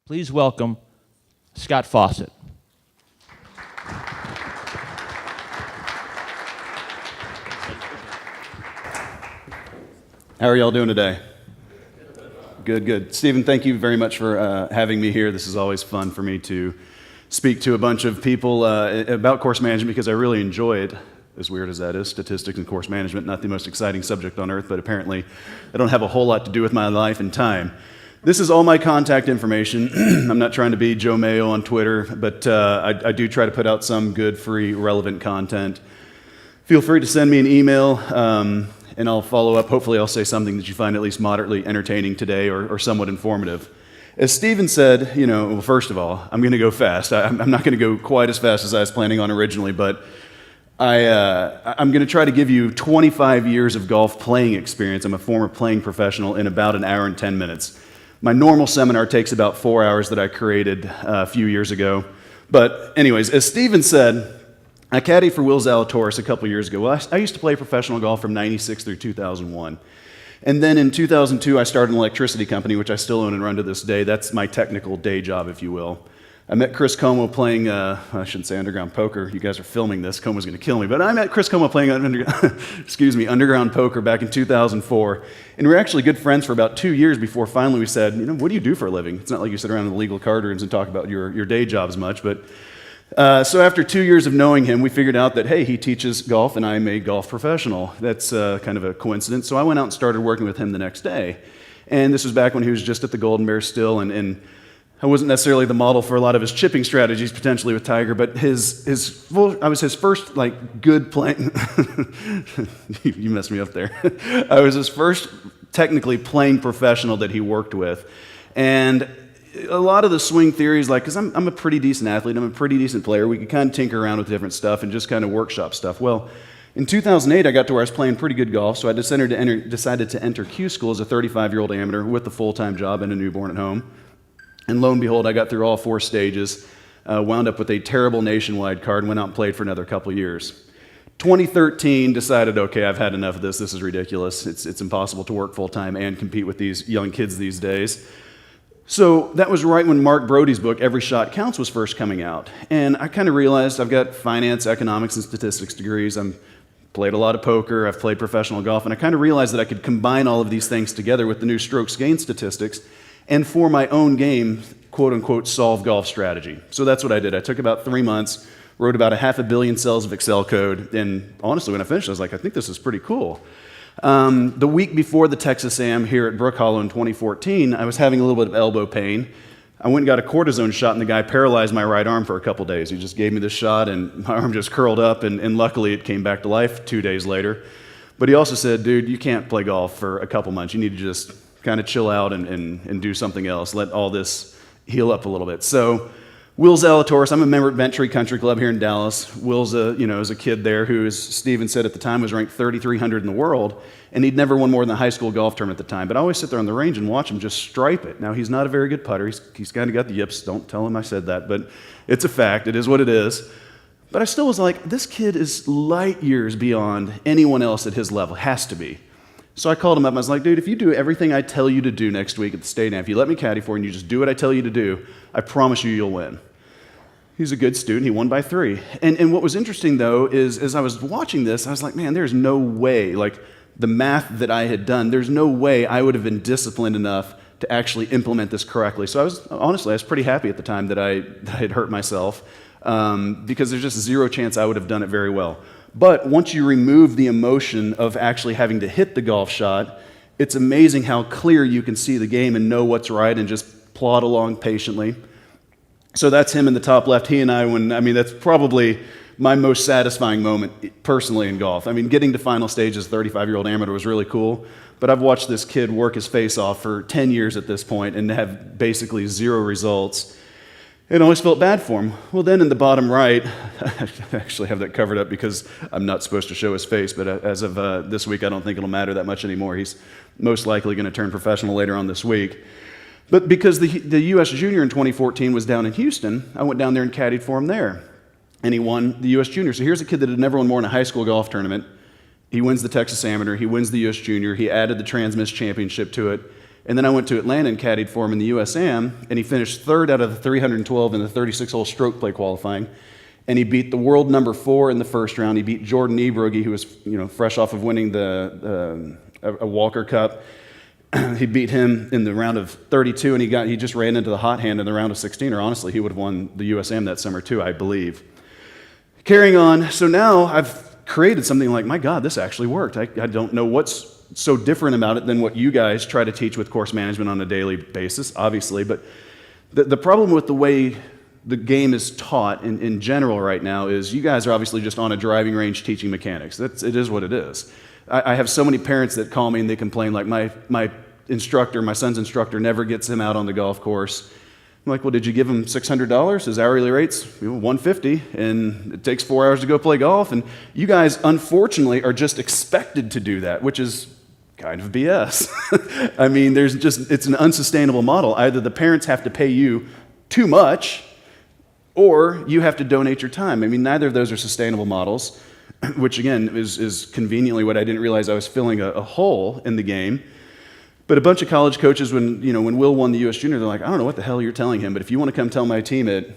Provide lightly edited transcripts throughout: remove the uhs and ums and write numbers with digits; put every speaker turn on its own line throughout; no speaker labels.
Please welcome Scott Fawcett.
How are y'all doing today? Good, good. Stephen, thank you very much for having me here. This is always fun for me to speak to a bunch of people about course management because I really enjoy it, as weird as that is. Statistics and course management, not the most exciting subject on earth, but apparently I don't have a whole lot to do with my life and time. This is all my contact information. I'm not trying to be Joe Mayo on Twitter, but I do try to put out some good, free, relevant content. Feel free to send me an email, and I'll follow up. Hopefully I'll say something that you find at least moderately entertaining today or somewhat informative. As Stephen said, well, first of all, I'm going to go fast. I'm not going to go quite as fast as I was planning on originally, but I'm going to try to give you 25 years of golf playing experience. I'm a former playing professional in about an hour and 10 minutes. My normal seminar takes about 4 hours that I created a few years ago. But anyways, as Stephen said, I caddied for Will Zalatoris a couple years ago. Well, I used to play professional golf from 96 through 2001. And then in 2002, I started an electricity company, which I still own and run to this day. That's my technical day job, if you will. I met Chris Como playing, I shouldn't say underground poker. You guys are filming this. Como's going to kill me. But I met Chris Como playing underground poker back in 2004. And we were actually good friends for about 2 years before finally we said, what do you do for a living? It's not like you sit around in the legal card rooms and talk about your day jobs much. But so after 2 years of knowing him, we figured out that, hey, he teaches golf and I'm a golf professional. That's kind of a coincidence. So I went out and started working with him the next day. And this was back when he was just at the Golden Bear still, and I wasn't necessarily the model for a lot of his chipping strategies, potentially with Tiger, but I was his first good playing. You messed me up there. I was his first technically playing professional that he worked with, and a lot of the swing theories, because I'm a pretty decent athlete, I'm a pretty decent player. We could kind of tinker around with different stuff and just kind of workshop stuff. Well, in 2008, I got to where I was playing pretty good golf, so I decided to enter Q school as a 35-year-old amateur with a full-time job and a newborn at home. And lo and behold, I got through all 4 stages, wound up with a terrible nationwide card, and went out and played for another couple years. 2013, decided, okay, I've had enough of this. This is ridiculous. It's impossible to work full-time and compete with these young kids these days. So that was right when Mark Brody's book, Every Shot Counts, was first coming out. And I kind of realized I've got finance, economics, and statistics degrees. I've played a lot of poker. I've played professional golf. And I kind of realized that I could combine all of these things together with the new strokes gained statistics and for my own game, quote-unquote, solve golf strategy. So that's what I did. I took about 3 months, wrote about 500 million cells of Excel code, and honestly, when I finished, I was like, I think this is pretty cool. The week before the Texas Am here at Brook Hollow in 2014, I was having a little bit of elbow pain. I went and got a cortisone shot, and the guy paralyzed my right arm for a couple days. He just gave me this shot, and my arm just curled up, and luckily it came back to life 2 days later. But he also said, dude, you can't play golf for a couple months. You need to just kind of chill out and do something else. Let all this heal up a little bit. So Will Zalatoris, I'm a member at Bentry Country Club here in Dallas. Will's is a kid there who, as Stephen said at the time, was ranked 3,300 in the world, and he'd never won more than a high school golf tournament at the time. But I always sit there on the range and watch him just stripe it. Now, he's not a very good putter. He's kind of got the yips. Don't tell him I said that, but it's a fact. It is what it is. But I still was like, this kid is light years beyond anyone else at his level. Has to be. So I called him up and I was like, dude, if you do everything I tell you to do next week at the State Am, if you let me caddy for you and you just do what I tell you to do, I promise you'll win. He's a good student. He won by 3. And what was interesting, though, is as I was watching this, I was like, man, there's no way, the math that I had done, there's no way I would have been disciplined enough to actually implement this correctly. So I was pretty happy at the time that I had hurt myself because there's just 0 chance I would have done it very well. But once you remove the emotion of actually having to hit the golf shot, it's amazing how clear you can see the game and know what's right and just plod along patiently. So that's him in the top left. He and I, that's probably my most satisfying moment personally in golf. Getting to final stage as a 35-year-old amateur was really cool, but I've watched this kid work his face off for 10 years at this point and have basically 0 results. And I always felt bad for him. Well, then in the bottom right, I actually have that covered up because I'm not supposed to show his face, but as of this week, I don't think it'll matter that much anymore. He's most likely going to turn professional later on this week. But because the U.S. Junior in 2014 was down in Houston, I went down there and caddied for him there. And he won the U.S. Junior. So here's a kid that had never won more in a high school golf tournament. He wins the Texas Amateur. He wins the U.S. Junior. He added the Trans-Miss Championship to it. And then I went to Atlanta and caddied for him in the USAM, and he finished third out of the 312 in the 36-hole stroke play qualifying. And he beat the world number 4 in the first round. He beat Jordan Ebrogi, who was fresh off of winning a Walker Cup. He beat him in the round of 32, and he just ran into the hot hand in the round of 16, or honestly, he would have won the USAM that summer too, I believe. Carrying on, so now I've created something like, my God, this actually worked. I don't know what's so different about it than what you guys try to teach with course management on a daily basis, obviously, but the problem with the way the game is taught in general right now is you guys are obviously just on a driving range teaching mechanics. It is what it is. I have so many parents that call me and they complain like my son's instructor never gets him out on the golf course. I'm like, well, did you give him $600? His hourly rate's $150, and it takes 4 hours to go play golf. And you guys, unfortunately, are just expected to do that, which is kind of BS. I mean, it's an unsustainable model. Either the parents have to pay you too much, or you have to donate your time. I mean, neither of those are sustainable models, which again is conveniently what I didn't realize I was filling a hole in the game. But a bunch of college coaches, when Will won the U.S. Junior, they're like, I don't know what the hell you're telling him, but if you want to come tell my team it,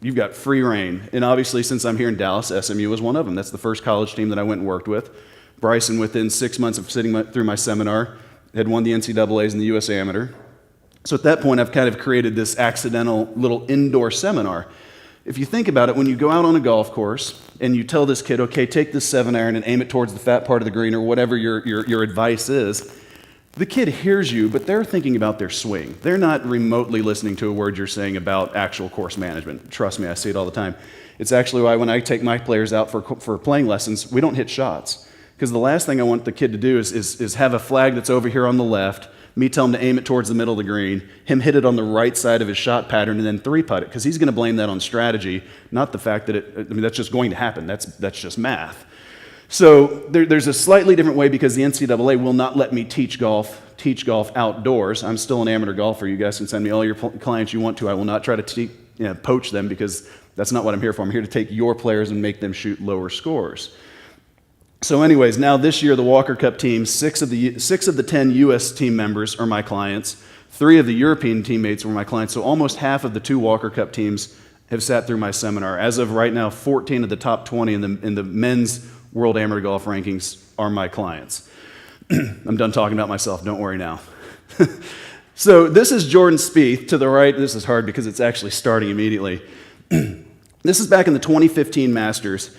you've got free reign. And obviously, since I'm here in Dallas, SMU was one of them. That's the first college team that I went and worked with. Bryson, within 6 months of sitting through my seminar, had won the NCAAs and the U.S. Amateur. So at that point, I've kind of created this accidental little indoor seminar. If you think about it, when you go out on a golf course and you tell this kid, okay, take this 7-iron and aim it towards the fat part of the green or whatever your advice is, the kid hears you, but they're thinking about their swing. They're not remotely listening to a word you're saying about actual course management. Trust me, I see it all the time. It's actually why when I take my players out for playing lessons, we don't hit shots. Because the last thing I want the kid to do is have a flag that's over here on the left, me tell him to aim it towards the middle of the green, him hit it on the right side of his shot pattern, and then 3-putt it, because he's going to blame that on strategy, not the fact that that's just going to happen. That's just math. So there's a slightly different way because the NCAA will not let me teach golf outdoors. I'm still an amateur golfer. You guys can send me all your clients you want to. I will not try to poach them because that's not what I'm here for. I'm here to take your players and make them shoot lower scores. So anyways, now this year, the Walker Cup team, 6 of the 10 U.S. team members are my clients. 3 of the European teammates were my clients. So almost half of the 2 Walker Cup teams have sat through my seminar. As of right now, 14 of the top 20 in the men's World Amateur Golf rankings are my clients. I'm done talking about myself. Don't worry now. So this is Jordan Spieth. To the right, this is hard because it's actually starting immediately. This is back in the 2015 Masters.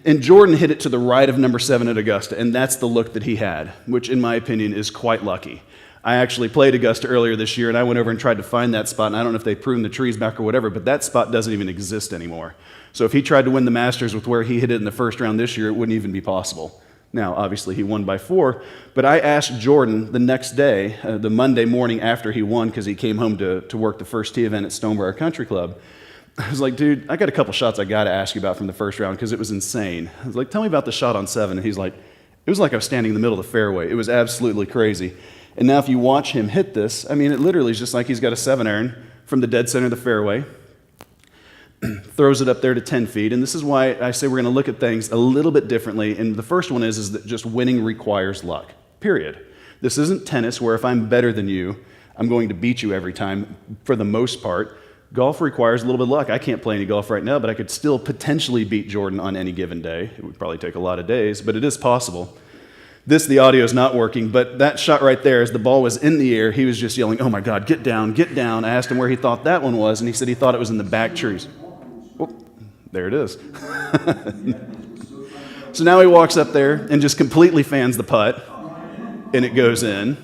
And Jordan hit it to the right of number 7 at Augusta, and that's the look that he had, which in my opinion is quite lucky. I actually played Augusta earlier this year, and I went over and tried to find that spot, and I don't know if they pruned the trees back or whatever, but that spot doesn't even exist anymore. So if he tried to win the Masters with where he hit it in the first round this year, it wouldn't even be possible. Now, obviously, he won by 4, but I asked Jordan the next day, the Monday morning after he won, because he came home to work the first tee event at Stonebriar Country Club. I was like, dude, I got a couple shots I got to ask you about from the first round because it was insane. I was like, tell me about the shot on 7. And he's like, it was like I was standing in the middle of the fairway. It was absolutely crazy. And now if you watch him hit this, I mean, it literally is just like he's got a 7-iron from the dead center of the fairway, throws it up there to 10 feet. And this is why I say we're going to look at things a little bit differently. And the first one is that just winning requires luck, period. This isn't tennis where if I'm better than you, I'm going to beat you every time for the most part. Golf requires a little bit of luck. I can't play any golf right now, but I could still potentially beat Jordan on any given day. It would probably take a lot of days, but it is possible. The audio is not working, but that shot right there, as the ball was in the air, he was just yelling, oh my God, get down, get down. I asked him where he thought that one was, and he said he thought it was in the back trees. Oh, there it is. So now he walks up there and just completely fans the putt, and it goes in.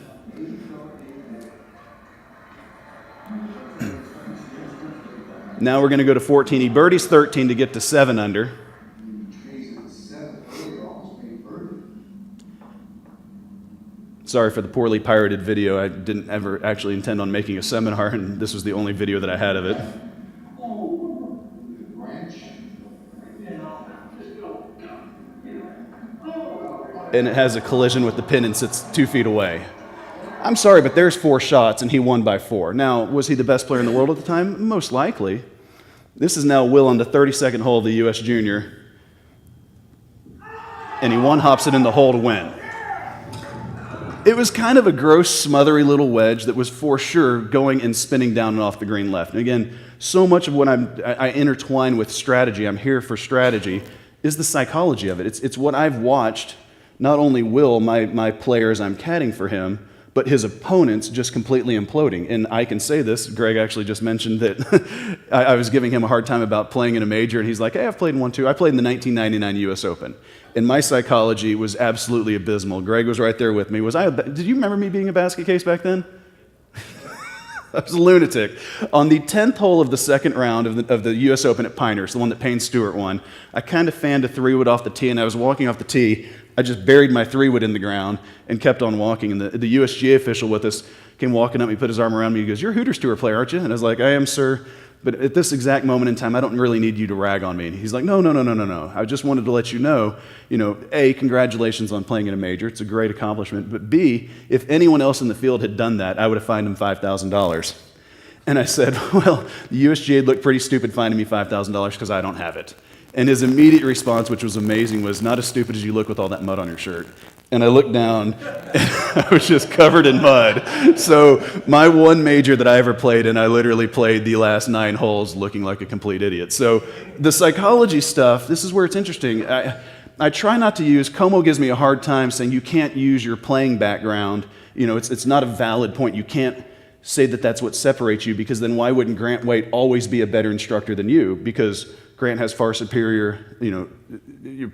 Now we're going to go to 14. He birdies 13 to get to 7 under. Sorry for the poorly pirated video. I didn't ever actually intend on making a seminar, and this was the only video that I had of it. And it has a collision with the pin and sits 2 feet away. I'm sorry, but there's 4 shots, and he won by 4. Now, was he the best player in the world at the time? Most likely. This is now Will on the 32nd hole of the U.S. Junior, and he one-hops it in the hole to win. It was kind of a gross, smothery little wedge that was for sure going and spinning down and off the green left. And again, so much of what I intertwine with strategy, I'm here for strategy, is the psychology of it. It's what I've watched, not only Will, my player as I'm caddying for him, but his opponents just completely imploding. And I can say this, Greg actually just mentioned that I was giving him a hard time about playing in a major, and he's like, hey, I've played in one too. I played in the 1999 US Open. And my psychology was absolutely abysmal. Greg was right there with me. Did you remember me being a basket case back then? I was a lunatic. On the 10th hole of the second round of the US Open at Pinehurst, the one that Payne Stewart won, I kind of fanned a 3-wood off the tee, and I was walking off the tee. I just buried my 3-wood in the ground and kept on walking. And the USGA official with us came walking up, he put his arm around me, he goes, you're a Hooters Tour player, aren't you? And I was like, I am, sir. But at this exact moment in time, I don't really need you to rag on me. And he's like, no. I just wanted to let you know, A, congratulations on playing in a major. It's a great accomplishment. But B, if anyone else in the field had done that, I would have fined him $5,000. And I said, well, the USGA looked pretty stupid finding me $5,000 because I don't have it. And his immediate response, which was amazing, was not as stupid as you look with all that mud on your shirt. And I looked down, and I was just covered in mud. So my one major that I ever played in, I literally played the last 9 holes looking like a complete idiot. So the psychology stuff, this is where it's interesting. I try not to use, Como gives me a hard time saying you can't use your playing background. It's not a valid point. You can't say that that's what separates you, because then why wouldn't Grant Waite always be a better instructor than you? Because Grant has far superior,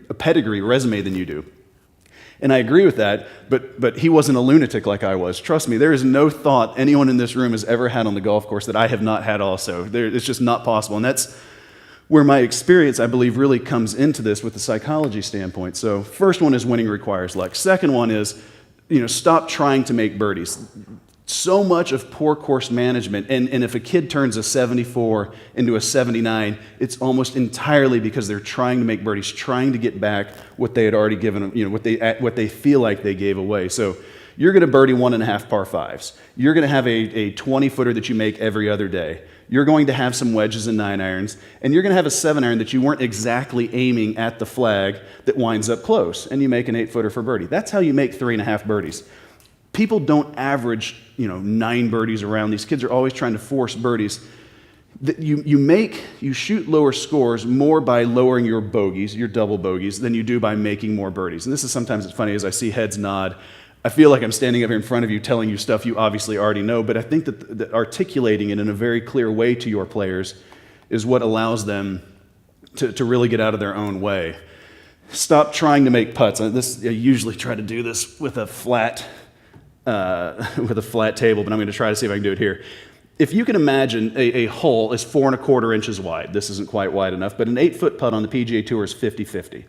a pedigree, resume than you do. And I agree with that, but he wasn't a lunatic like I was. Trust me, there is no thought anyone in this room has ever had on the golf course that I have not had also. It's just not possible. And that's where my experience, I believe, really comes into this with the psychology standpoint. So first one is winning requires luck. Second one is, stop trying to make birdies. So much of poor course management, and if a kid turns a 74 into a 79, it's almost entirely because they're trying to make birdies, trying to get back what they had already given them, what they feel like they gave away. So you're going to birdie 1.5 par 5s. You're going to have a 20-footer that you make every other day. You're going to have some wedges and 9-irons, and you're going to have a 7-iron that you weren't exactly aiming at the flag that winds up close, and you make an 8-footer for birdie. That's how you make 3.5 birdies. People don't average, 9 birdies around. These kids are always trying to force birdies. You shoot lower scores more by lowering your bogeys, your double bogeys, than you do by making more birdies. And this is sometimes it's funny as I see heads nod. I feel like I'm standing up here in front of you telling you stuff you obviously already know, but I think that articulating it in a very clear way to your players is what allows them to really get out of their own way. Stop trying to make putts. I usually try to do this with a flat table, but I'm going to try to see if I can do it here. If you can imagine a hole is 4.25 inches wide. This isn't quite wide enough, but an 8-foot putt on the PGA Tour is 50-50.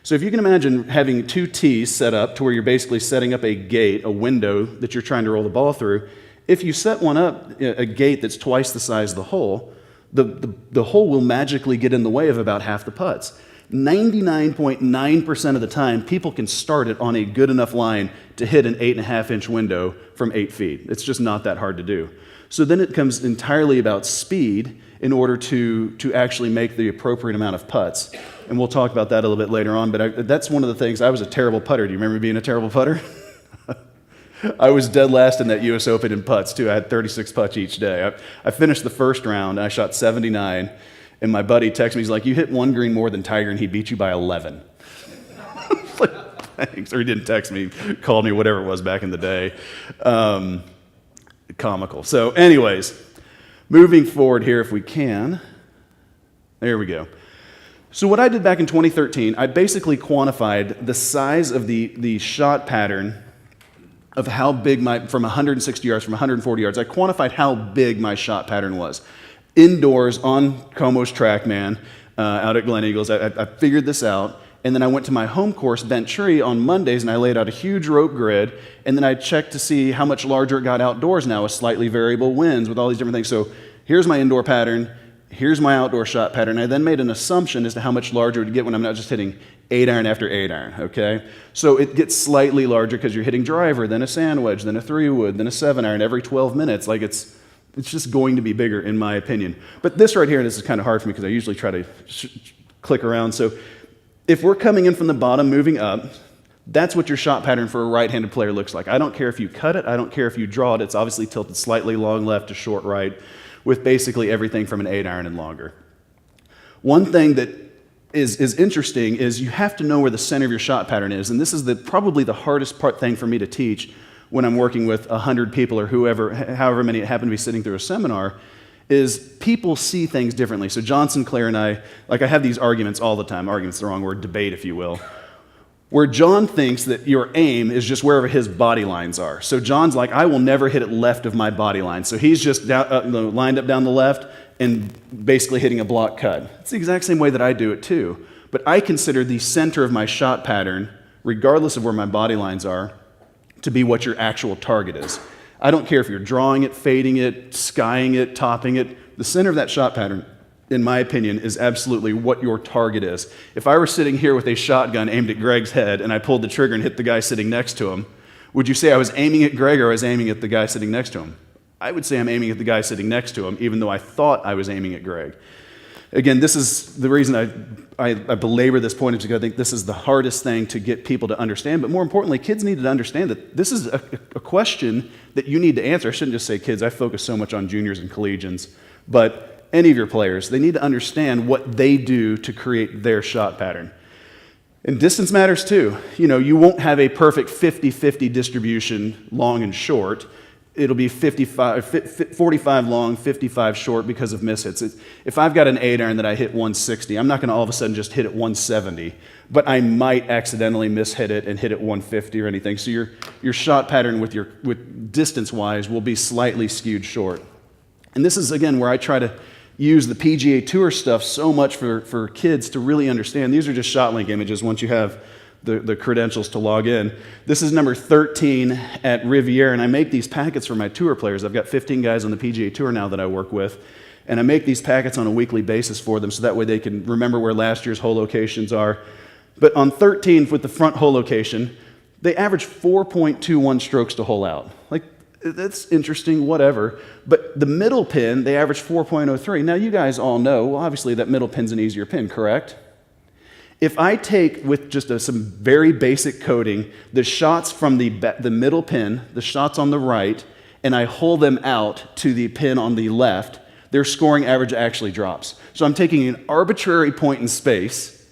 So if you can imagine having 2 tees set up to where you're basically setting up a gate, a window that you're trying to roll the ball through, if you set one up, a gate that's twice the size of the hole, the hole will magically get in the way of about half the putts. 99.9% of the time, people can start it on a good enough line to hit an 8.5-inch window from 8 feet. It's just not that hard to do. So then it comes entirely about speed in order to actually make the appropriate amount of putts. And we'll talk about that a little bit later on, but that's one of the things. I was a terrible putter. Do you remember being a terrible putter? I was dead last in that US Open in putts, too. I had 36 putts each day. I finished the first round, and I shot 79. And my buddy texted me, he's like, you hit 1 green more than Tiger, and he beat you by 11. Like, thanks. Or he didn't text me, called me, whatever it was back in the day. Comical. So anyways, moving forward here if we can. There we go. So what I did back in 2013, I basically quantified the size of the shot pattern of how big from 160 yards, from 140 yards. I quantified how big my shot pattern was. Indoors on Como's TrackMan out at Glen Eagles. I figured this out, and then I went to my home course, Bent Tree, on Mondays, and I laid out a huge rope grid, and then I checked to see how much larger it got outdoors now with slightly variable winds, with all these different things. So here's my indoor pattern, here's my outdoor shot pattern. I then made an assumption as to how much larger it would get when I'm not just hitting 8-iron after 8-iron, okay? So it gets slightly larger because you're hitting driver, then a sand wedge, then a 3-wood, then a 7-iron every 12 minutes. Like it's just going to be bigger, in my opinion. But this right here, this is kind of hard for me because I usually try to click around. So if we're coming in from the bottom, moving up, That's what your shot pattern for a right-handed player looks like. I don't care if you cut it, I don't care if you draw it, it's obviously tilted slightly long left to short right, with basically everything from an 8-iron and longer. One thing that is interesting is you have to know where the center of your shot pattern is, and this is probably the hardest thing for me to teach when I'm working with 100 people or however many happen to be sitting through a seminar, is people see things differently. So John Sinclair and I have these arguments all the time. Argument's the wrong word, debate, if you will, where John thinks that your aim is just wherever his body lines are. So John's like, I will never hit it left of my body line. So he's just lined up down the left and basically hitting a block cut. It's the exact same way that I do it too. But I consider the center of my shot pattern, regardless of where my body lines are, to be what your actual target is. I don't care if you're drawing it, fading it, skying it, topping it. The center of that shot pattern, in my opinion, is absolutely what your target is. If I were sitting here with a shotgun aimed at Greg's head and I pulled the trigger and hit the guy sitting next to him, would you say I was aiming at Greg or I was aiming at the guy sitting next to him? I would say I'm aiming at the guy sitting next to him, even though I thought I was aiming at Greg. Again, this is the reason I belabor this point, is because I think this is the hardest thing to get people to understand. But more importantly, kids need to understand that this is a question that you need to answer. I shouldn't just say kids. I focus so much on juniors and collegians. But any of your players, they need to understand what they do to create their shot pattern. And distance matters too. You won't have a perfect 50-50 distribution, long and short. It'll be 45 long, 55 short because of mishits. If I've got an 8-iron that I hit 160, I'm not going to all of a sudden just hit it 170, but I might accidentally mishit it and hit it 150 or anything. So your shot pattern with distance-wise will be slightly skewed short. And this is, again, where I try to use the PGA Tour stuff so much for kids to really understand. These are just shot link images once you have the credentials to log in. This is number 13 at Riviera, and I make these packets for my tour players. I've got 15 guys on the PGA Tour now that I work with, and I make these packets on a weekly basis for them so that way they can remember where last year's hole locations are. But on 13, with the front hole location, they average 4.21 strokes to hole out. That's interesting, whatever. But the middle pin, they average 4.03. Now, you guys all know, well, obviously that middle pin's an easier pin, correct? If I take, with just some very basic coding, the shots from the middle pin, the shots on the right, and I hole them out to the pin on the left, their scoring average actually drops. So I'm taking an arbitrary point in space,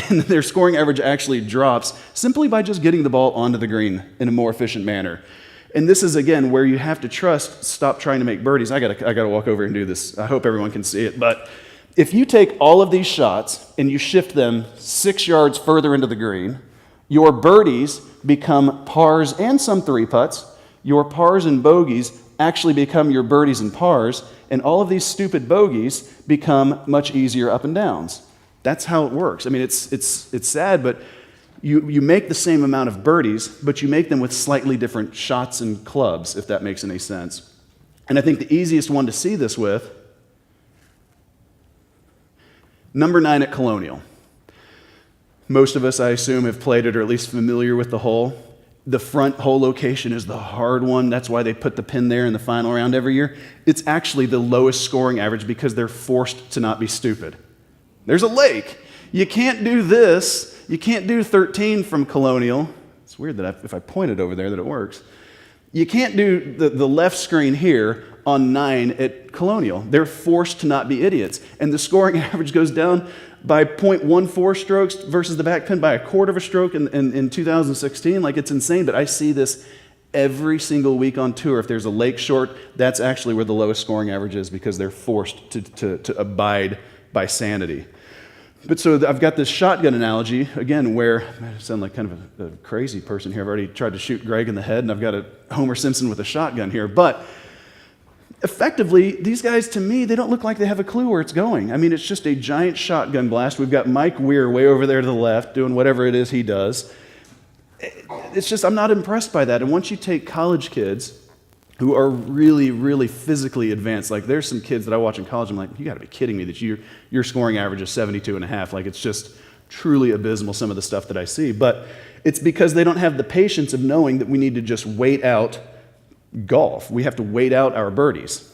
and their scoring average actually drops simply by just getting the ball onto the green in a more efficient manner. And this is, again, where you have to stop trying to make birdies. I gotta walk over and do this. I hope everyone can see it, but if you take all of these shots and you shift them 6 yards further into the green, your birdies become pars and some 3-putts. Your pars and bogeys actually become your birdies and pars, and all of these stupid bogeys become much easier up and downs. That's how it works. I mean, it's sad, but you make the same amount of birdies, but you make them with slightly different shots and clubs, if that makes any sense. And I think the easiest one to see this with, number 9 at Colonial. Most of us, I assume, have played it or at least familiar with the hole. The front hole location is the hard one. That's why they put the pin there in the final round every year. It's actually the lowest scoring average because they're forced to not be stupid. There's a lake. You can't do this. You can't do 13 from Colonial. It's weird that if I point it over there that it works. You can't do the left screen here on 9 at Colonial. They're forced to not be idiots. And the scoring average goes down by 0.14 strokes versus the back pin by 1/4 of a stroke in 2016. It's insane, but I see this every single week on tour. If there's a lake short, that's actually where the lowest scoring average is because they're forced to abide by sanity. But so I've got this shotgun analogy, again, where I sound like kind of a crazy person here. I've already tried to shoot Greg in the head, and I've got a Homer Simpson with a shotgun here. But effectively, these guys, to me, they don't look like they have a clue where it's going. I mean, it's just a giant shotgun blast. We've got Mike Weir way over there to the left doing whatever it is he does. It's just, I'm not impressed by that. And once you take college kids who are really, really physically advanced, there's some kids that I watch in college, I'm like, you gotta be kidding me that your scoring average is 72.5. It's just truly abysmal, some of the stuff that I see. But it's because they don't have the patience of knowing that we need to just wait out golf. We have to wait out our birdies.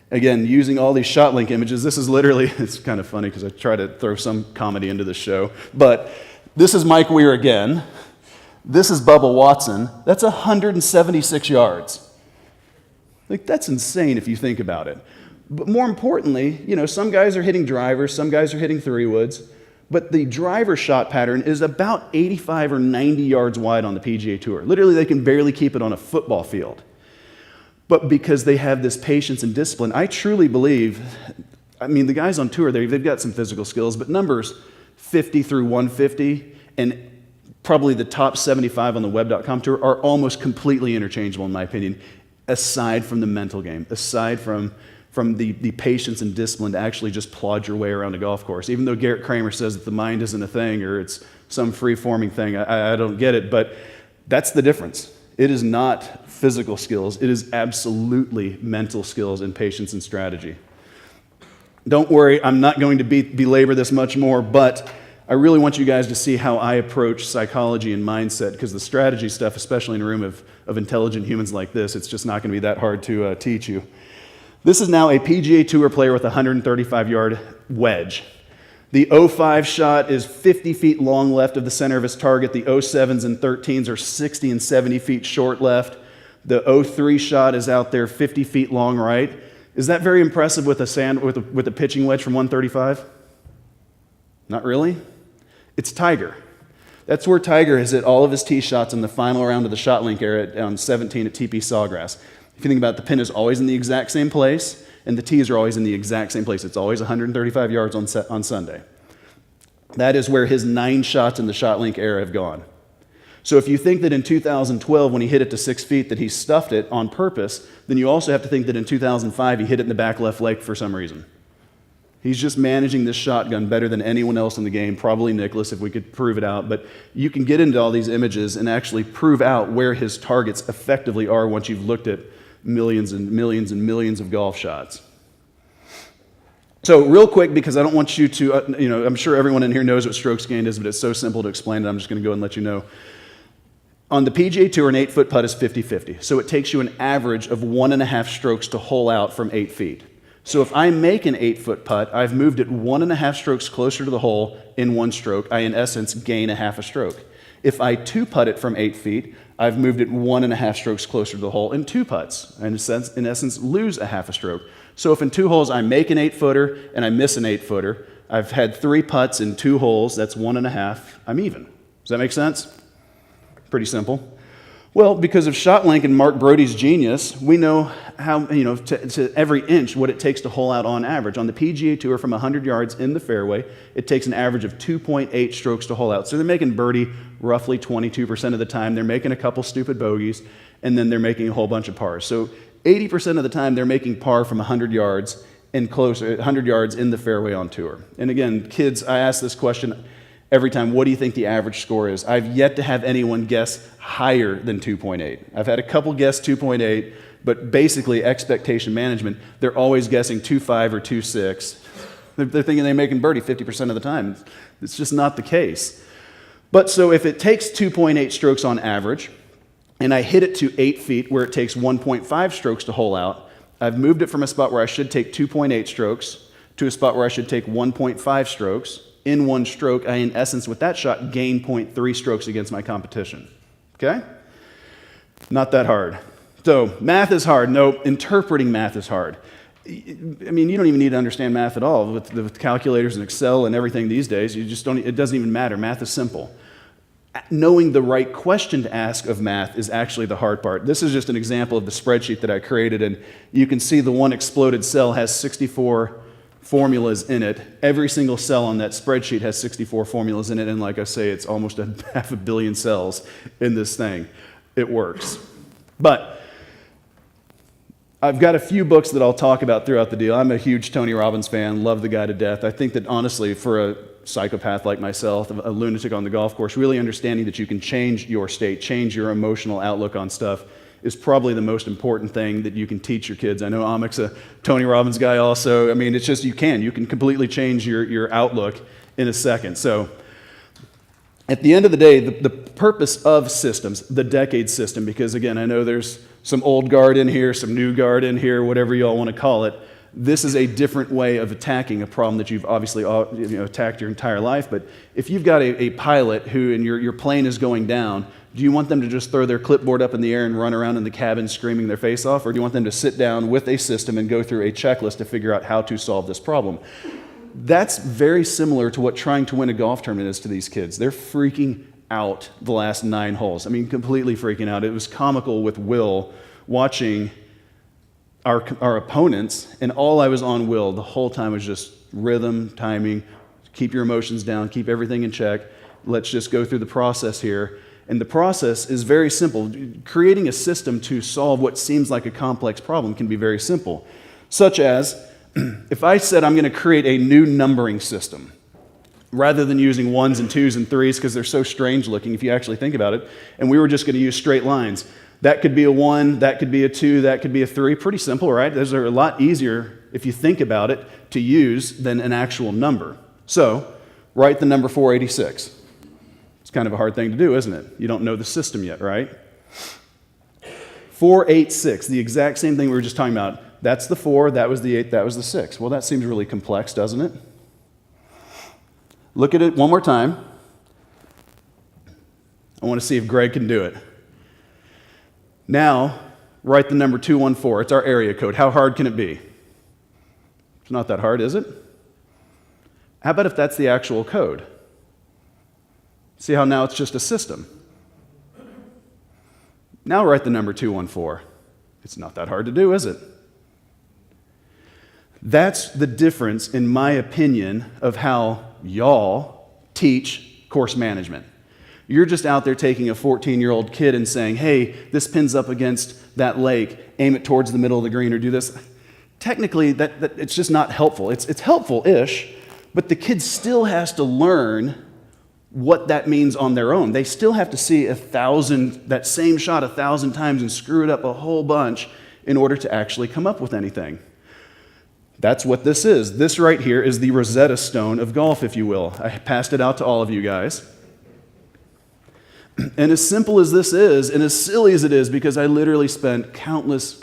Again, using all these shot link images, this is literally, it's kind of funny because I try to throw some comedy into the show, but This is Mike Weir again. This is Bubba Watson. That's 176 yards. Like, that's insane if you think about it. But more importantly, some guys are hitting drivers, some guys are hitting three woods, but the driver shot pattern is about 85 or 90 yards wide on the PGA Tour. Literally, they can barely keep it on a football field. But because they have this patience and discipline, I truly believe, the guys on tour, they've got some physical skills, but numbers 50 through 150 and probably the top 75 on the web.com tour are almost completely interchangeable in my opinion, aside from the mental game, aside from the patience and discipline to actually just plod your way around a golf course. Even though Garrett Kramer says that the mind isn't a thing or it's some free-forming thing, I don't get it, but that's the difference. It is not physical skills. It is absolutely mental skills and patience and strategy. Don't worry, I'm not going to belabor this much more, but I really want you guys to see how I approach psychology and mindset, because the strategy stuff, especially in a room of intelligent humans like this, it's just not going to be that hard to teach you. This is now a PGA Tour player with a 135-yard wedge. The 05 shot is 50 feet long left of the center of his target. The 07s and 13s are 60 and 70 feet short left. The 03 shot is out there 50 feet long right. Is that very impressive with a pitching wedge from 135? Not really. It's Tiger. That's where Tiger has hit all of his tee shots in the final round of the ShotLink era on 17 at TP Sawgrass. If you think about it, the pin is always in the exact same place, and the tees are always in the exact same place. It's always 135 yards on Sunday. That is where his 9 shots in the ShotLink era have gone. So if you think that in 2012, when he hit it to 6 feet, that he stuffed it on purpose, then you also have to think that in 2005, he hit it in the back left leg for some reason. He's just managing this shotgun better than anyone else in the game, probably Nicklaus if we could prove it out. But you can get into all these images and actually prove out where his targets effectively are once you've looked at millions and millions and millions of golf shots. So real quick, because I don't want you to, I'm sure everyone in here knows what strokes gained is, but it's so simple to explain that I'm just going to go and let you know. On the PGA Tour, an 8-foot putt is 50-50. So it takes you an average of 1.5 strokes to hole out from 8 feet. So if I make an 8-foot putt, I've moved it 1.5 strokes closer to the hole in 1 stroke. I, in essence, gain a half a stroke. If I 2-putt it from 8 feet, I've moved it 1.5 strokes closer to the hole in 2 putts. I, in essence, lose a half a stroke. So if in 2 holes I make an 8-footer and I miss an 8-footer, I've had 3 putts in 2 holes, that's 1.5, I'm even. Does that make sense? Pretty simple. Well, because of ShotLink and Mark Brody's genius, we know how, to every inch what it takes to hole out on average. On the PGA Tour, from 100 yards in the fairway, it takes an average of 2.8 strokes to hole out. So they're making birdie roughly 22% of the time. They're making a couple stupid bogeys, and then they're making a whole bunch of pars. So 80% of the time, they're making par from 100 yards and closer, 100 yards in the fairway on tour. And again, kids, I ask this question every time, what do you think the average score is? I've yet to have anyone guess higher than 2.8. I've had a couple guess 2.8, but basically expectation management, they're always guessing 2.5 or 2.6. They're thinking they're making birdie 50% of the time. It's just not the case. But so if it takes 2.8 strokes on average, and I hit it to 8 feet where it takes 1.5 strokes to hole out, I've moved it from a spot where I should take 2.8 strokes to a spot where I should take 1.5 strokes. In 1 stroke, I, in essence, with that shot, gain 0.3 strokes against my competition. Okay? Not that hard. So, math is hard. No, interpreting math is hard. You don't even need to understand math at all. With calculators and Excel and everything these days, it doesn't even matter. Math is simple. Knowing the right question to ask of math is actually the hard part. This is just an example of the spreadsheet that I created, and you can see the one exploded cell has 64 formulas in it. Every single cell on that spreadsheet has 64 formulas in it, and like I say, it's almost 500 million cells in this thing. It works. But I've got a few books that I'll talk about throughout the deal. I'm a huge Tony Robbins fan, love the guy to death. I think that honestly, for a psychopath like myself, a lunatic on the golf course, really understanding that you can change your state, change your emotional outlook on stuff is probably the most important thing that you can teach your kids. I know Amik's a Tony Robbins guy also. It's just you can completely change your outlook in a second. So at the end of the day, the purpose of systems, the decade system, because again, I know there's some old guard in here, some new guard in here, whatever you all want to call it. This is a different way of attacking a problem that you've obviously attacked your entire life. But if you've got a pilot who, and your plane is going down, do you want them to just throw their clipboard up in the air and run around in the cabin screaming their face off? Or do you want them to sit down with a system and go through a checklist to figure out how to solve this problem? That's very similar to what trying to win a golf tournament is to these kids. They're freaking out the last 9 holes. I mean, completely freaking out. It was comical with Will watching our opponents, and all I was on Will the whole time was just rhythm, timing, keep your emotions down, keep everything in check. Let's just go through the process here. And the process is very simple. Creating a system to solve what seems like a complex problem can be very simple, such as if I said I'm going to create a new numbering system, rather than using 1s and 2s and 3s because they're so strange looking if you actually think about it, and we were just going to use straight lines. That could be a 1, that could be a 2, that could be a 3. Pretty simple, right? Those are a lot easier, if you think about it, to use than an actual number. So, write the number 486. It's kind of a hard thing to do, isn't it? You don't know the system yet, right? 486, the exact same thing we were just talking about. That's the 4, that was the 8, that was the 6. Well, that seems really complex, doesn't it? Look at it one more time. I want to see if Greg can do it. Now, write the number 214. It's our area code. How hard can it be? It's not that hard, is it? How about if that's the actual code? See how now it's just a system. Now write the number 214. It's not that hard to do, is it? That's the difference, in my opinion, of how y'all teach course management. You're just out there taking a 14-year-old kid and saying, hey, this pin's up against that lake, aim it towards the middle of the green or do this. Technically, that it's just not helpful. It's helpful-ish, but the kid still has to learn what that means on their own. They still have to see that same shot 1,000 times and screw it up a whole bunch in order to actually come up with anything. That's what this is. This right here is the Rosetta Stone of golf, if you will. I passed it out to all of you guys. And as simple as this is, and as silly as it is, because I literally spent countless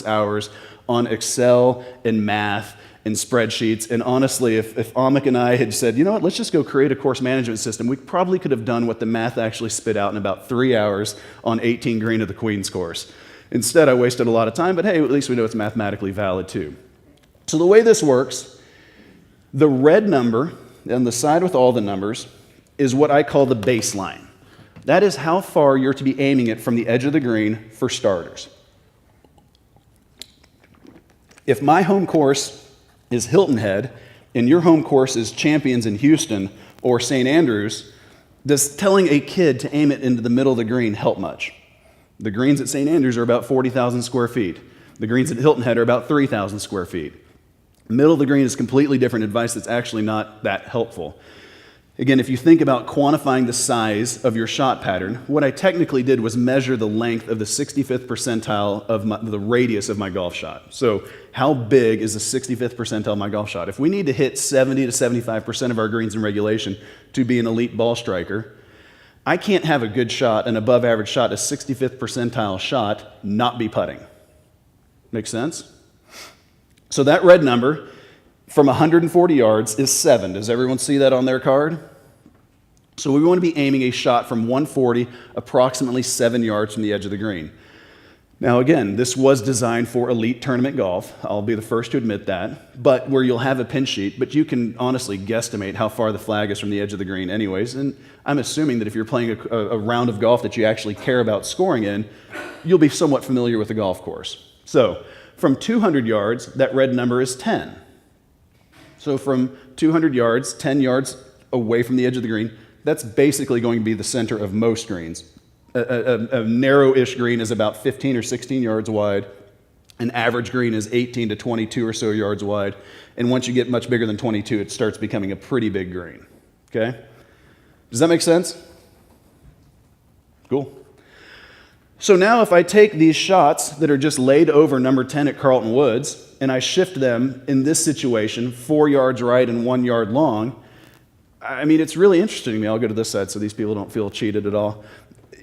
hours on Excel and math and spreadsheets, and honestly, if Amik and I had said, you know what, let's just go create a course management system, we probably could have done what the math actually spit out in about 3 hours on 18 green of the Queen's course. Instead, I wasted a lot of time, but hey, at least we know it's mathematically valid too. So the way this works, the red number on the side with all the numbers is what I call the baseline. That is how far you're to be aiming it from the edge of the green for starters. If my home course is Hilton Head and your home course is Champions in Houston or St. Andrews, does telling a kid to aim it into the middle of the green help much? The greens at St. Andrews are about 40,000 square feet. The greens at Hilton Head are about 3,000 square feet. Middle of the green is completely different advice that's actually not that helpful. Again, if you think about quantifying the size of your shot pattern, what I technically did was measure the length of the 65th percentile of the radius of my golf shot. So how big is the 65th percentile of my golf shot? If we need to hit 70 to 75% of our greens in regulation to be an elite ball striker, I can't have a good shot, an above average shot, a 65th percentile shot, not be putting. Make sense? So that red number from 140 yards is 7. Does everyone see that on their card? So we want to be aiming a shot from 140, approximately 7 yards from the edge of the green. Now again, this was designed for elite tournament golf. I'll be the first to admit that, but where you'll have a pin sheet, but you can honestly guesstimate how far the flag is from the edge of the green anyways, and I'm assuming that if you're playing a round of golf that you actually care about scoring in, you'll be somewhat familiar with the golf course. So from 200 yards, that red number is 10. So from 200 yards, 10 yards away from the edge of the green, that's basically going to be the center of most greens. A narrow-ish green is about 15 or 16 yards wide. An average green is 18 to 22 or so yards wide. And once you get much bigger than 22, it starts becoming a pretty big green. Okay? Does that make sense? Cool. So now if I take these shots that are just laid over number 10 at Carlton Woods, and I shift them in this situation 4 yards right and 1 yard long, I mean, it's really interesting to me. I'll go to this side so these people don't feel cheated at all.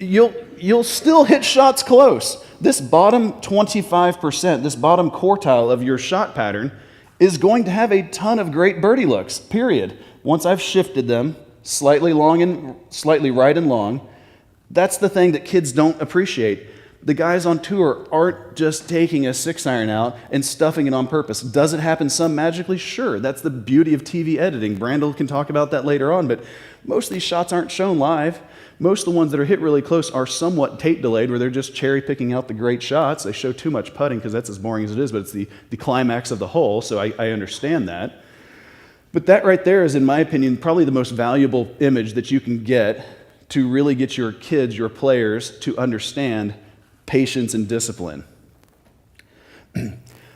you'll still hit shots close. This bottom 25%, this bottom quartile of your shot pattern is going to have a ton of great birdie looks, period. Once I've shifted them slightly long and slightly right and long, that's the thing that kids don't appreciate. The guys on tour aren't just taking a 6-iron out and stuffing it on purpose. Does it happen some magically? Sure. That's the beauty of TV editing. Brandel can talk about that later on, but most of these shots aren't shown live. Most of the ones that are hit really close are somewhat tape delayed, where they're just cherry picking out the great shots. They show too much putting because that's as boring as it is, but it's the climax of the hole, so I understand that. But that right there is, in my opinion, probably the most valuable image that you can get to really get your kids, your players, to understand patience and discipline.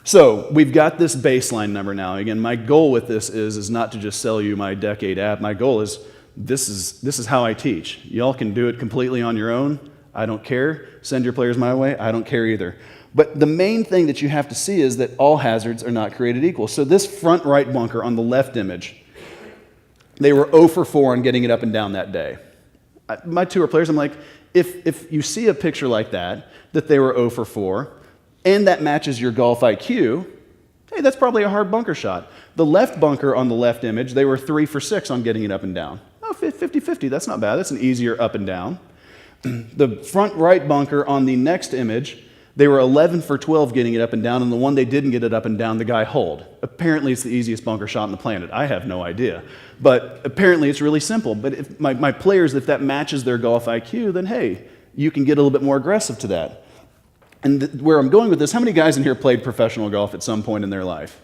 So we've got this baseline number now. Again, my goal with this is not to just sell you my decade app. My goal is this is how I teach. Y'all can do it completely on your own. I don't care. Send your players my way. I don't care either. But the main thing that you have to see is that all hazards are not created equal. So this front right bunker on the left image, they were 0 for 4 on getting it up and down that day. My tour players, I'm like, if you see a picture like that they were 0 for 4, and that matches your golf IQ, hey, that's probably a hard bunker shot. The left bunker on the left image, they were 3 for 6 on getting it up and down. Oh, 50-50, that's not bad. That's an easier up and down. The front right bunker on the next image, they were 11 for 12 getting it up and down, and the one they didn't get it up and down, the guy holed. Apparently, it's the easiest bunker shot on the planet. I have no idea. But apparently, it's really simple. But if my players, if that matches their golf IQ, then hey, you can get a little bit more aggressive to that. And where I'm going with this, how many guys in here played professional golf at some point in their life?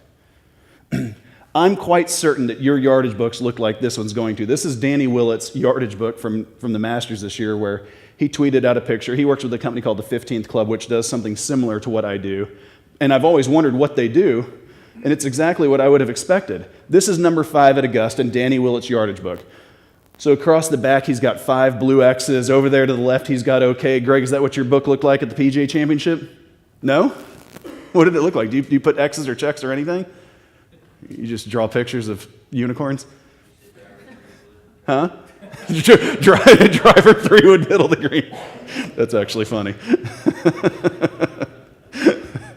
I'm quite certain that your yardage books look like this one's going to. This is Danny Willett's yardage book from the Masters this year, where he tweeted out a picture. He works with a company called the 15th Club, which does something similar to what I do. And I've always wondered what they do, and it's exactly what I would have expected. This is number 5 at Augusta in Danny Willett's yardage book. So across the back, he's got 5 blue X's. Over there to the left, he's got OK. Greg, is that what your book looked like at the PGA Championship? No? What did it look like? Do you put X's or checks or anything? You just draw pictures of unicorns? Huh? Driver 3 would middle the green. That's actually funny.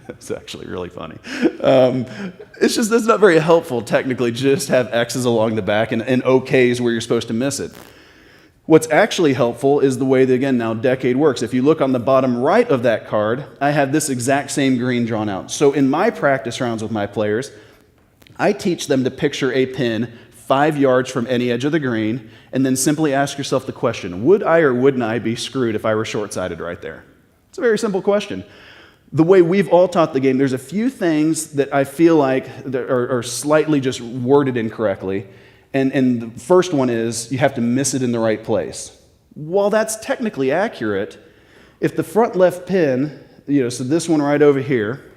That's actually really funny. It's not very helpful technically just have X's along the back and OKs where you're supposed to miss it. What's actually helpful is the way that, again, now decade works. If you look on the bottom right of that card, I have this exact same green drawn out. So in my practice rounds with my players, I teach them to picture a pin 5 yards from any edge of the green, and then simply ask yourself the question, would I or wouldn't I be screwed if I were short-sighted right there? It's a very simple question. The way we've all taught the game, there's a few things that I feel like are slightly just worded incorrectly, and the first one is you have to miss it in the right place. While that's technically accurate, if the front left pin, so this one right over here,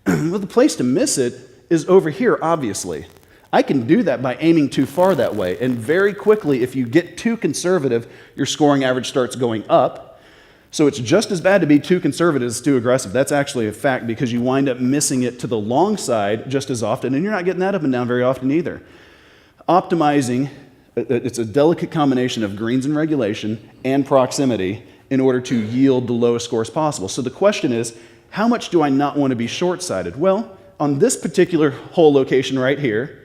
well, the place to miss it is over here, obviously. I can do that by aiming too far that way, and very quickly, if you get too conservative, your scoring average starts going up. So it's just as bad to be too conservative as too aggressive. That's actually a fact, because you wind up missing it to the long side just as often, and you're not getting that up and down very often either. Optimizing, it's a delicate combination of greens and regulation and proximity in order to yield the lowest scores possible. So the question is, how much do I not want to be short-sighted? Well, on this particular hole location right here,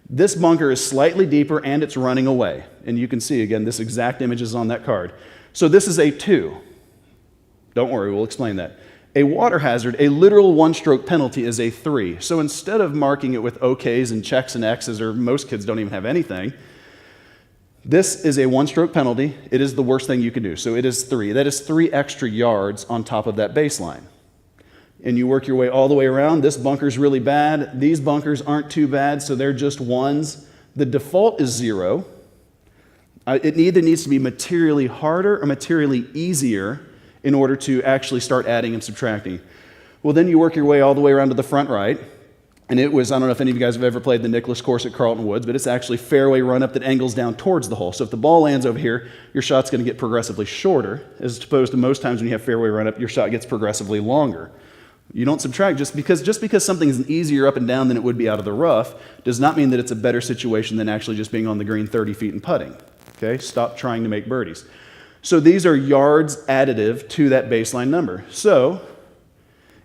this bunker is slightly deeper and it's running away. And you can see, again, this exact image is on that card. So this is a 2. Don't worry, we'll explain that. A water hazard, a literal one-stroke penalty, is a 3. So instead of marking it with OKs and checks and X's, or most kids don't even have anything, this is a one-stroke penalty. It is the worst thing you can do. So it is 3. That is 3 extra yards on top of that baseline. And you work your way all the way around. This bunker's really bad. These bunkers aren't too bad, so they're just 1s. The default is 0. It either needs to be materially harder or materially easier in order to actually start adding and subtracting. Well, then you work your way all the way around to the front right, and it was, I don't know if any of you guys have ever played the Nicklaus course at Carlton Woods, but it's actually fairway run-up that angles down towards the hole. So if the ball lands over here, your shot's going to get progressively shorter, as opposed to most times when you have fairway run-up, your shot gets progressively longer. You don't subtract. Just because something is easier up and down than it would be out of the rough does not mean that it's a better situation than actually just being on the green 30 feet and putting. Okay? Stop trying to make birdies. So these are yards additive to that baseline number. So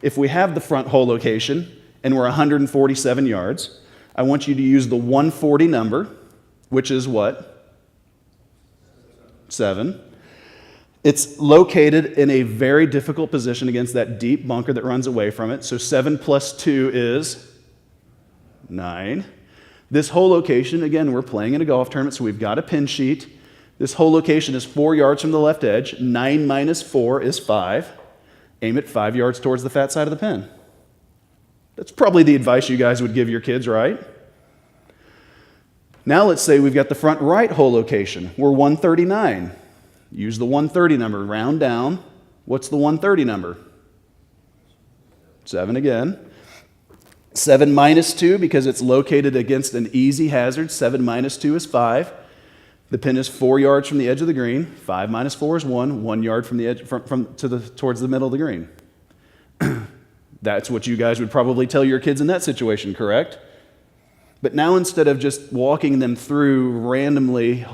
if we have the front hole location and we're 147 yards, I want you to use the 140 number, which is what? 7. It's located in a very difficult position against that deep bunker that runs away from it. So 7 plus 2 is 9. This hole location, again, we're playing in a golf tournament, so we've got a pin sheet. This hole location is 4 yards from the left edge. 9 minus 4 is 5. Aim it 5 yards towards the fat side of the pin. That's probably the advice you guys would give your kids, right? Now let's say we've got the front right hole location. We're 139. Use the 130 number, round down. What's the 130 number? 7 again. 7 minus 2, because it's located against an easy hazard. 7 minus 2 is 5. The pin is 4 yards from the edge of the green. 5 minus 4 is 1. 1 yard from the edge, towards the middle of the green. That's what you guys would probably tell your kids in that situation, correct? But now instead of just walking them through randomly,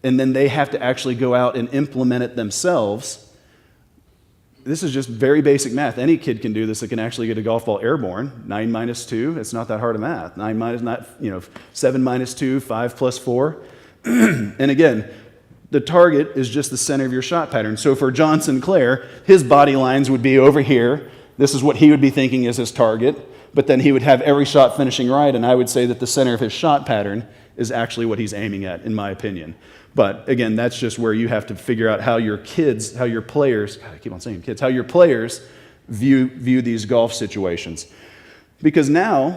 and then they have to actually go out and implement it themselves, this is just very basic math. Any kid can do this that can actually get a golf ball airborne. 9 minus 2, it's not that hard of math. 7 minus 2, 5 plus 4. And again, the target is just the center of your shot pattern. So for John Sinclair, his body lines would be over here. This is what he would be thinking is his target. But then he would have every shot finishing right, and I would say that the center of his shot pattern is actually what he's aiming at, in my opinion. But again, that's just where you have to figure out how your kids, how your players, God, I keep on saying kids, how your players view these golf situations. Because now,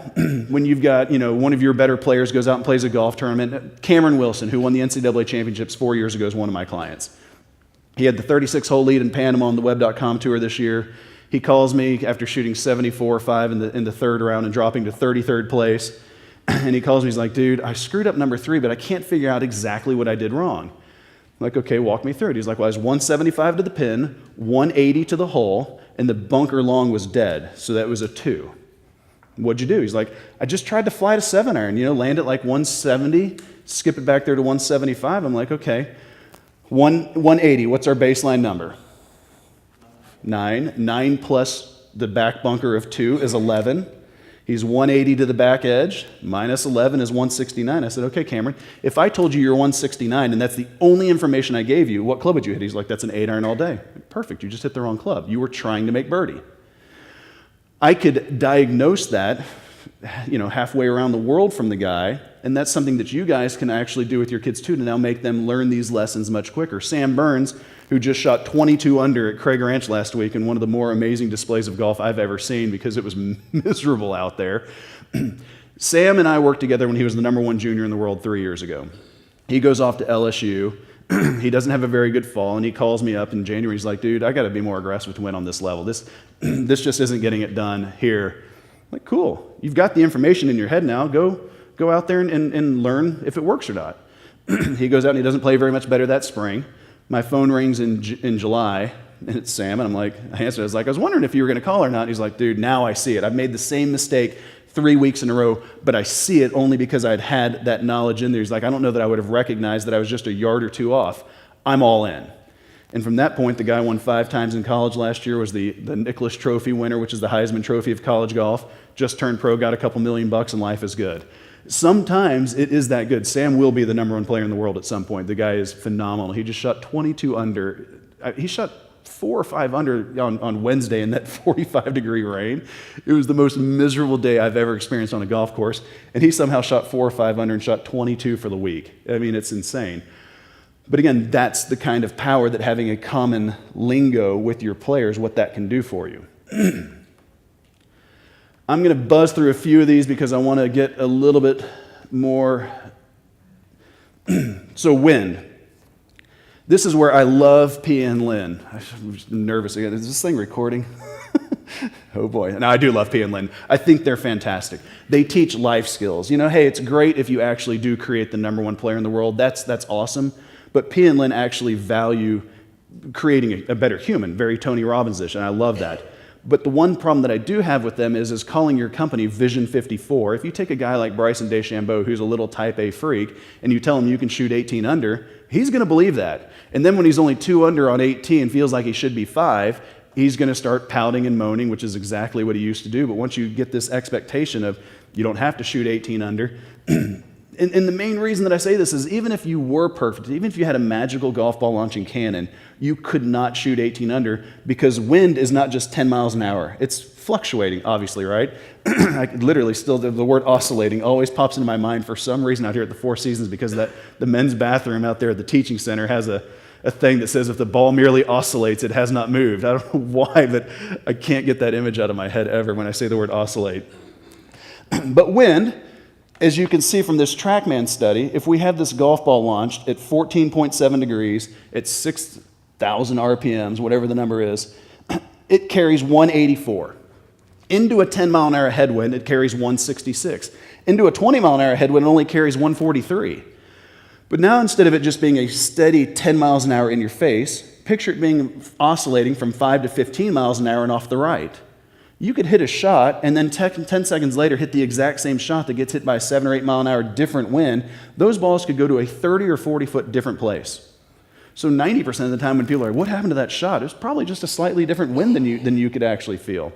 when you've got, one of your better players goes out and plays a golf tournament, Cameron Wilson, who won the NCAA championships 4 years ago, is one of my clients. He had the 36-hole lead in Panama on the Web.com tour this year. He calls me after shooting 74-5 in the third round and dropping to 33rd place. And he calls me, he's like, dude, I screwed up number 3, but I can't figure out exactly what I did wrong. I'm like, okay, walk me through it. He's like, well, I was 175 to the pin, 180 to the hole, and the bunker long was dead, so that was a 2. What'd you do? He's like, I just tried to fly to 7-iron, land at like 170, skip it back there to 175. I'm like, okay, 180, what's our baseline number? 9. 9 plus the back bunker of 2 is 11. He's 180 to the back edge, minus 11 is 169. I said, okay, Cameron, if I told you you're 169 and that's the only information I gave you, what club would you hit? He's like, that's an 8-iron all day. Perfect, you just hit the wrong club. You were trying to make birdie. I could diagnose that, halfway around the world from the guy, and that's something that you guys can actually do with your kids too to now make them learn these lessons much quicker. Sam Burns, who just shot 22 under at Craig Ranch last week in one of the more amazing displays of golf I've ever seen because it was miserable out there. Sam and I worked together when he was the number 1 junior in the world 3 years ago. He goes off to LSU. He doesn't have a very good fall, and he calls me up in January. He's like, dude, I got to be more aggressive to win on this level. This just isn't getting it done here. I'm like, cool. You've got the information in your head now. Go out there and learn if it works or not. He goes out and he doesn't play very much better that spring. My phone rings in July, and it's Sam, and I answered. I was wondering if you were going to call or not. And he's like, dude, now I see it. I've made the same mistake 3 weeks in a row, but I see it only because I'd had that knowledge in there. He's like, I don't know that I would have recognized that I was just a yard or 2 off. I'm all in. And from that point, the guy won 5 times in college last year, was the Nicholas Trophy winner, which is the Heisman Trophy of college golf. Just turned pro, got a couple $1 million, and life is good. Sometimes it is that good. Sam will be the number 1 player in the world at some point. The guy is phenomenal. He just shot 22 under. He shot 4 or 5 under on Wednesday in that 45-degree rain. It was the most miserable day I've ever experienced on a golf course. And he somehow shot 4 or 5 under and shot 22 for the week. I mean, it's insane. But again, that's the kind of power that having a common lingo with your players, what that can do for you. I'm going to buzz through a few of these because I want to get a little bit more. So wind. This is where I love PN Lin. I'm nervous again. Is this thing recording? Oh boy. No, I do love PN Lin. I think they're fantastic. They teach life skills. Hey, it's great if you actually do create the number 1 player in the world. That's awesome. But PN Lin actually value creating a better human, very Tony Robbins-ish, and I love that. But the one problem that I do have with them is calling your company Vision 54. If you take a guy like Bryson DeChambeau, who's a little type A freak, and you tell him you can shoot 18 under, he's going to believe that. And then when he's only 2 under on 18 and feels like he should be 5, he's going to start pouting and moaning, which is exactly what he used to do. But once you get this expectation of you don't have to shoot 18 under, and the main reason that I say this is even if you were perfect, even if you had a magical golf ball launching cannon, you could not shoot 18 under because wind is not just 10 miles an hour. It's fluctuating, obviously, right? I could literally still, the word oscillating always pops into my mind for some reason out here at the Four Seasons because the men's bathroom out there at the teaching center has a thing that says if the ball merely oscillates, it has not moved. I don't know why, but I can't get that image out of my head ever when I say the word oscillate. But wind, as you can see from this TrackMan study, if we have this golf ball launched at 14.7 degrees, at 6,000 RPMs, whatever the number is, it carries 184. Into a 10-mile-an-hour headwind, it carries 166. Into a 20-mile-an-hour headwind, it only carries 143. But now instead of it just being a steady 10 miles an hour in your face, picture it being oscillating from 5 to 15 miles an hour and off the right. You could hit a shot and then 10 seconds later hit the exact same shot that gets hit by a 7 or 8 mile an hour different wind. Those balls could go to a 30 or 40 foot different place. So 90% of the time when people are like, what happened to that shot? It was probably just a slightly different wind than you could actually feel.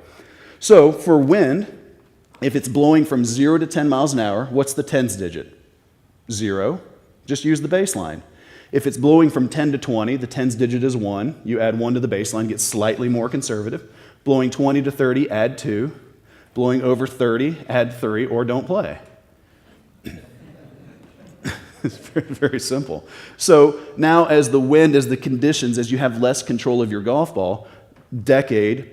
So for wind, if it's blowing from 0 to 10 miles an hour, what's the tens digit? 0. Just use the baseline. If it's blowing from 10 to 20, the tens digit is 1. You add 1 to the baseline, get slightly more conservative. Blowing 20 to 30, add 2. Blowing over 30, add 3, or don't play. It's very, very simple. So now as the wind, as the conditions, as you have less control of your golf ball,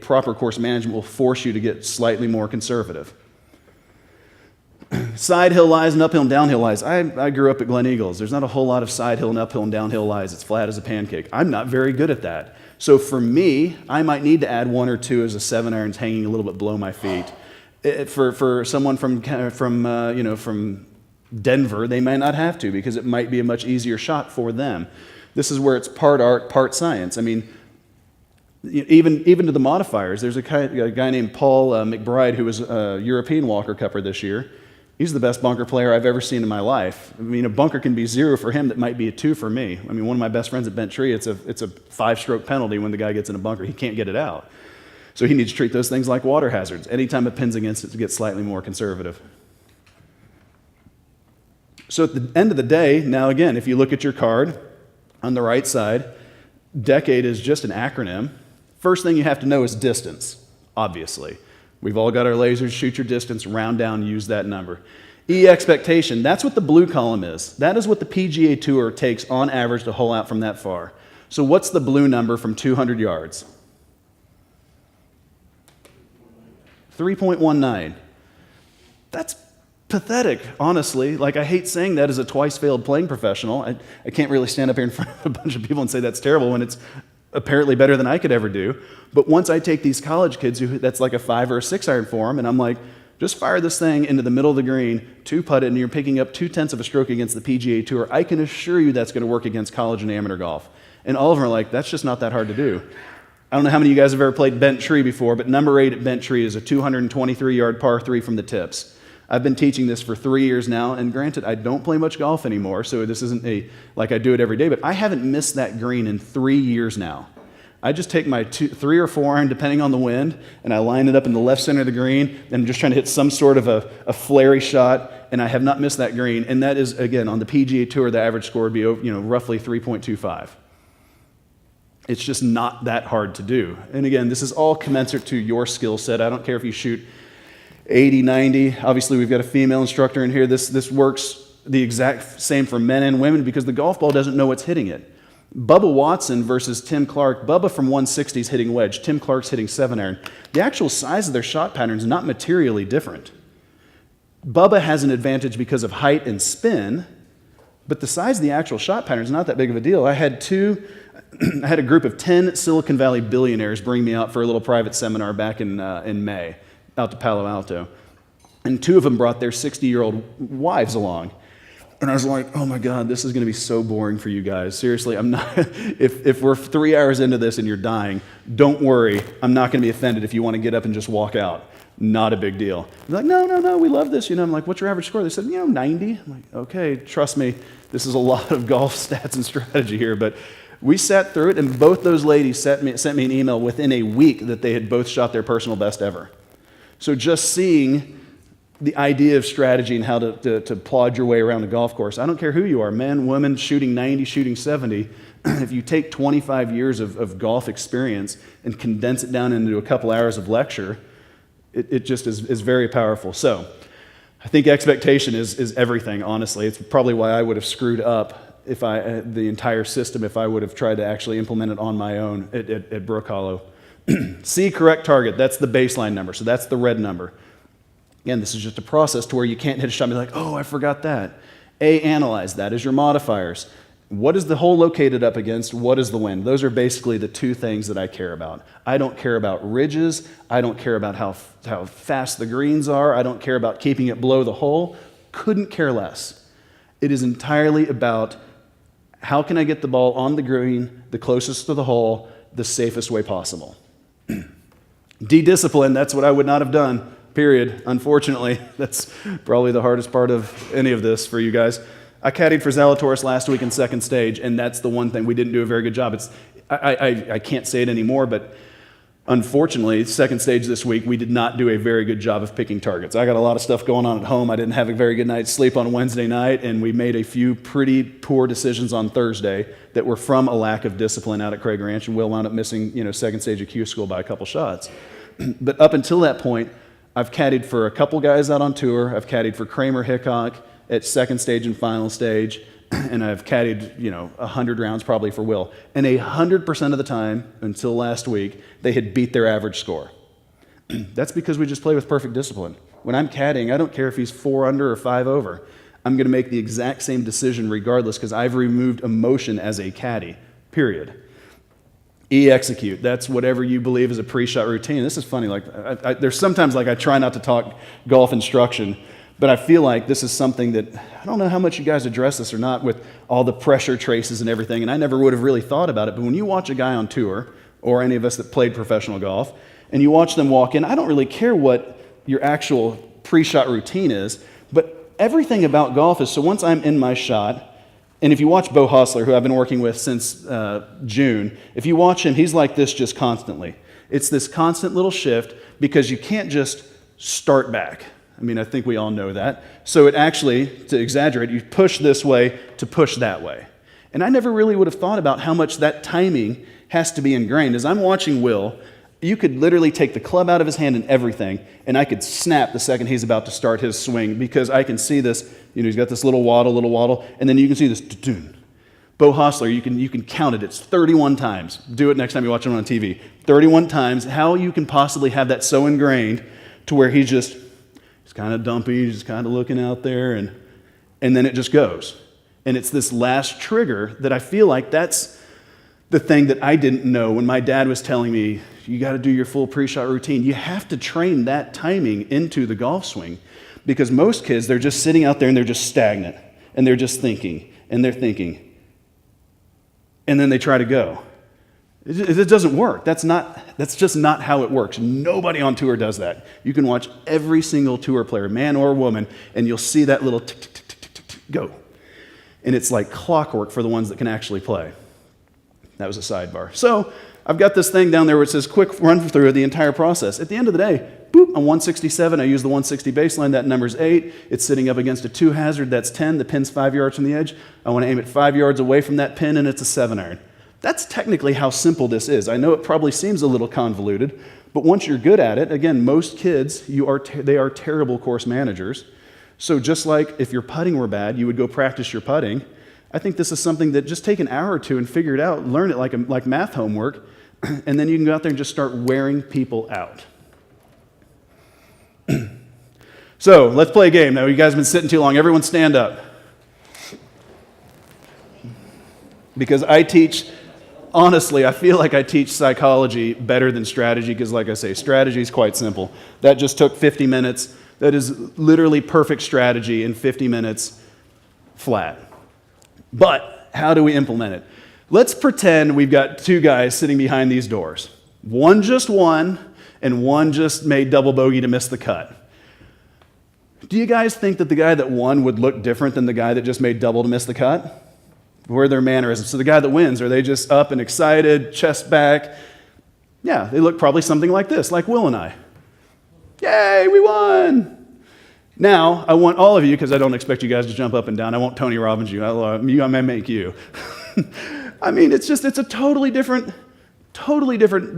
proper course management will force you to get slightly more conservative. Side hill lies and uphill and downhill lies. I grew up at Glen Eagles. There's not a whole lot of side hill and uphill and downhill lies. It's flat as a pancake. I'm not very good at that. So for me, I might need to add 1 or 2 as a 7-iron's hanging a little bit below my feet. For someone from Denver, they may not have to because it might be a much easier shot for them. This is where it's part art, part science. I mean, even to the modifiers, there's a guy named Paul McBride who was a European Walker Cupper this year. He's the best bunker player I've ever seen in my life. I mean, a bunker can be 0 for him that might be a 2 for me. I mean, one of my best friends at Bent Tree, it's a 5-stroke penalty when the guy gets in a bunker. He can't get it out. So he needs to treat those things like water hazards. Anytime it pins against it to get slightly more conservative. So at the end of the day, now again, if you look at your card on the right side, decade is just an acronym. First thing you have to know is distance, obviously. We've all got our lasers, shoot your distance, round down, use that number. E expectation, that's what the blue column is. That is what the PGA Tour takes on average to hole out from that far. So what's the blue number from 200 yards? 3.19. That's pathetic, honestly. Like, I hate saying that as a twice-failed playing professional. I can't really stand up here in front of a bunch of people and say that's terrible when it's apparently better than I could ever do. But once I take these college kids that's like a 5 or a 6-iron for them, and I'm like, just fire this thing into the middle of the green, 2-putt it, and you're picking up 0.2 of a stroke against the PGA Tour, I can assure you that's going to work against college and amateur golf. And all of them are like, that's just not that hard to do. I don't know how many of you guys have ever played Bent Tree before, but number 8 at Bent Tree is a 223-yard par 3 from the tips. I've been teaching this for 3 years now, and granted, I don't play much golf anymore, so this isn't like I do it every day, but I haven't missed that green in 3 years now. I just take my 3 or 4 iron, depending on the wind, and I line it up in the left center of the green, and I'm just trying to hit some sort of a flary shot, and I have not missed that green, and that is, again, on the PGA Tour, the average score would be roughly 3.25. It's just not that hard to do. And again, this is all commensurate to your skill set. I don't care if you shoot 80, 90. Obviously, we've got a female instructor in here. This works the exact same for men and women because the golf ball doesn't know what's hitting it. Bubba Watson versus Tim Clark. Bubba from 160 is hitting wedge. Tim Clark's hitting 7-iron. The actual size of their shot pattern is not materially different. Bubba has an advantage because of height and spin, but the size of the actual shot pattern is not that big of a deal. I had a group of 10 Silicon Valley billionaires bring me out for a little private seminar back in May, out to Palo Alto. And 2 of them brought their 60-year-old wives along. And I was like, oh my God, this is going to be so boring for you guys. Seriously, I'm not, if we're 3 hours into this and you're dying, don't worry. I'm not going to be offended if you want to get up and just walk out. Not a big deal. They're like, no, we love this. I'm like, what's your average score? They said, 90. I'm like, okay, trust me, this is a lot of golf stats and strategy here. But we sat through it, and both those ladies sent me an email within a week that they had both shot their personal best ever. So just seeing the idea of strategy and how to plod your way around a golf course. I don't care who you are, men, women, shooting 90, shooting 70. If you take 25 years of golf experience and condense it down into a couple hours of lecture, it just is very powerful. So I think expectation is everything, honestly. It's probably why I would have screwed up the entire system if I would have tried to actually implement it on my own at Brook Hollow. C, correct target. That's the baseline number. So that's the red number. Again, this is just a process to where you can't hit a shot and be like, oh, I forgot that. A, analyze. That is your modifiers. What is the hole located up against? What is the wind? Those are basically the two things that I care about. I don't care about ridges. I don't care about how fast the greens are. I don't care about keeping it below the hole. Couldn't care less. It is entirely about how can I get the ball on the green, the closest to the hole, the safest way possible. D, discipline. That's what I would not have done. Period. Unfortunately, that's probably the hardest part of any of this for you guys. I caddied for Zalatoris last week in second stage, and that's the one thing we didn't do a very good job. I can't say it anymore, but unfortunately, second stage this week, we did not do a very good job of picking targets. I got a lot of stuff going on at home. I didn't have a very good night's sleep on Wednesday night, and we made a few pretty poor decisions on Thursday that were from a lack of discipline out at Craig Ranch, and Will wound up missing, second stage of Q School by a couple shots. But up until that point, I've caddied for a couple guys out on tour. I've caddied for Kramer Hickok at second stage and final stage, and I've caddied, 100 rounds probably for Will. And 100% of the time, until last week, they had beat their average score. That's because we just play with perfect discipline. When I'm caddying, I don't care if he's 4 under or 5 over. I'm going to make the exact same decision regardless because I've removed emotion as a caddy, period. E, execute. That's whatever you believe is a pre-shot routine. This is funny. There's sometimes I try not to talk golf instruction, but I feel like this is something that, I don't know how much you guys address this or not with all the pressure traces and everything, and I never would have really thought about it, but when you watch a guy on tour, or any of us that played professional golf, and you watch them walk in, I don't really care what your actual pre-shot routine is, but everything about golf is, so once I'm in my shot, and if you watch Bo Hostler, who I've been working with since June, if you watch him, he's like this just constantly. It's this constant little shift because you can't just start back. I think we all know that. So it actually, to exaggerate, you push this way to push that way. And I never really would have thought about how much that timing has to be ingrained. As I'm watching Will, you could literally take the club out of his hand and everything, and I could snap the second he's about to start his swing because I can see this, he's got this little waddle, and then you can see this, Bo Hostler, you can count it, it's 31 times. Do it next time you watch him on TV. 31 times, how you can possibly have that so ingrained to where he's kind of dumpy, he's just kind of looking out there, and then it just goes. And it's this last trigger that I feel like that's the thing that I didn't know when my dad was telling me, you got to do your full pre-shot routine. You have to train that timing into the golf swing because most kids, they're just sitting out there and they're just stagnant and they're just thinking and they're thinking. And then they try to go. It doesn't work. That's just not how it works. Nobody on tour does that. You can watch every single tour player, man or woman, and you'll see that little tick, tick, tick, tick, tick, tick, go. And it's like clockwork for the ones that can actually play. That was a sidebar. So I've got this thing down there where it says quick run through of the entire process. At the end of the day, boop, I'm 167. I use the 160 baseline. That number's 8. It's sitting up against a 2 hazard. That's 10. The pin's 5 yards from the edge. I want to aim it 5 yards away from that pin, and it's a 7 iron. That's technically how simple this is. I know it probably seems a little convoluted, but once you're good at it, again, most kids, they are terrible course managers. So just like if your putting were bad, you would go practice your putting. I think this is something that just take an hour or two and figure it out, learn it like math homework, and then you can go out there and just start wearing people out. So let's play a game. Now, you guys have been sitting too long. Everyone stand up. Because honestly, I feel like I teach psychology better than strategy because, like I say, strategy is quite simple. That just took 50 minutes. That is literally perfect strategy in 50 minutes. flat. But how do we implement it? Let's pretend we've got two guys sitting behind these doors. One just won, and one just made double bogey to miss the cut. Do you guys think that the guy that won would look different than the guy that just made double to miss the cut? Where are their mannerisms? So the guy that wins, are they just up and excited, chest back? Yeah, they look probably something like this, like Will and I. Yay, we won! Now, I want all of you, because I don't expect you guys to jump up and down. I won't Tony Robbins you. I may make you. I mean, it's a totally different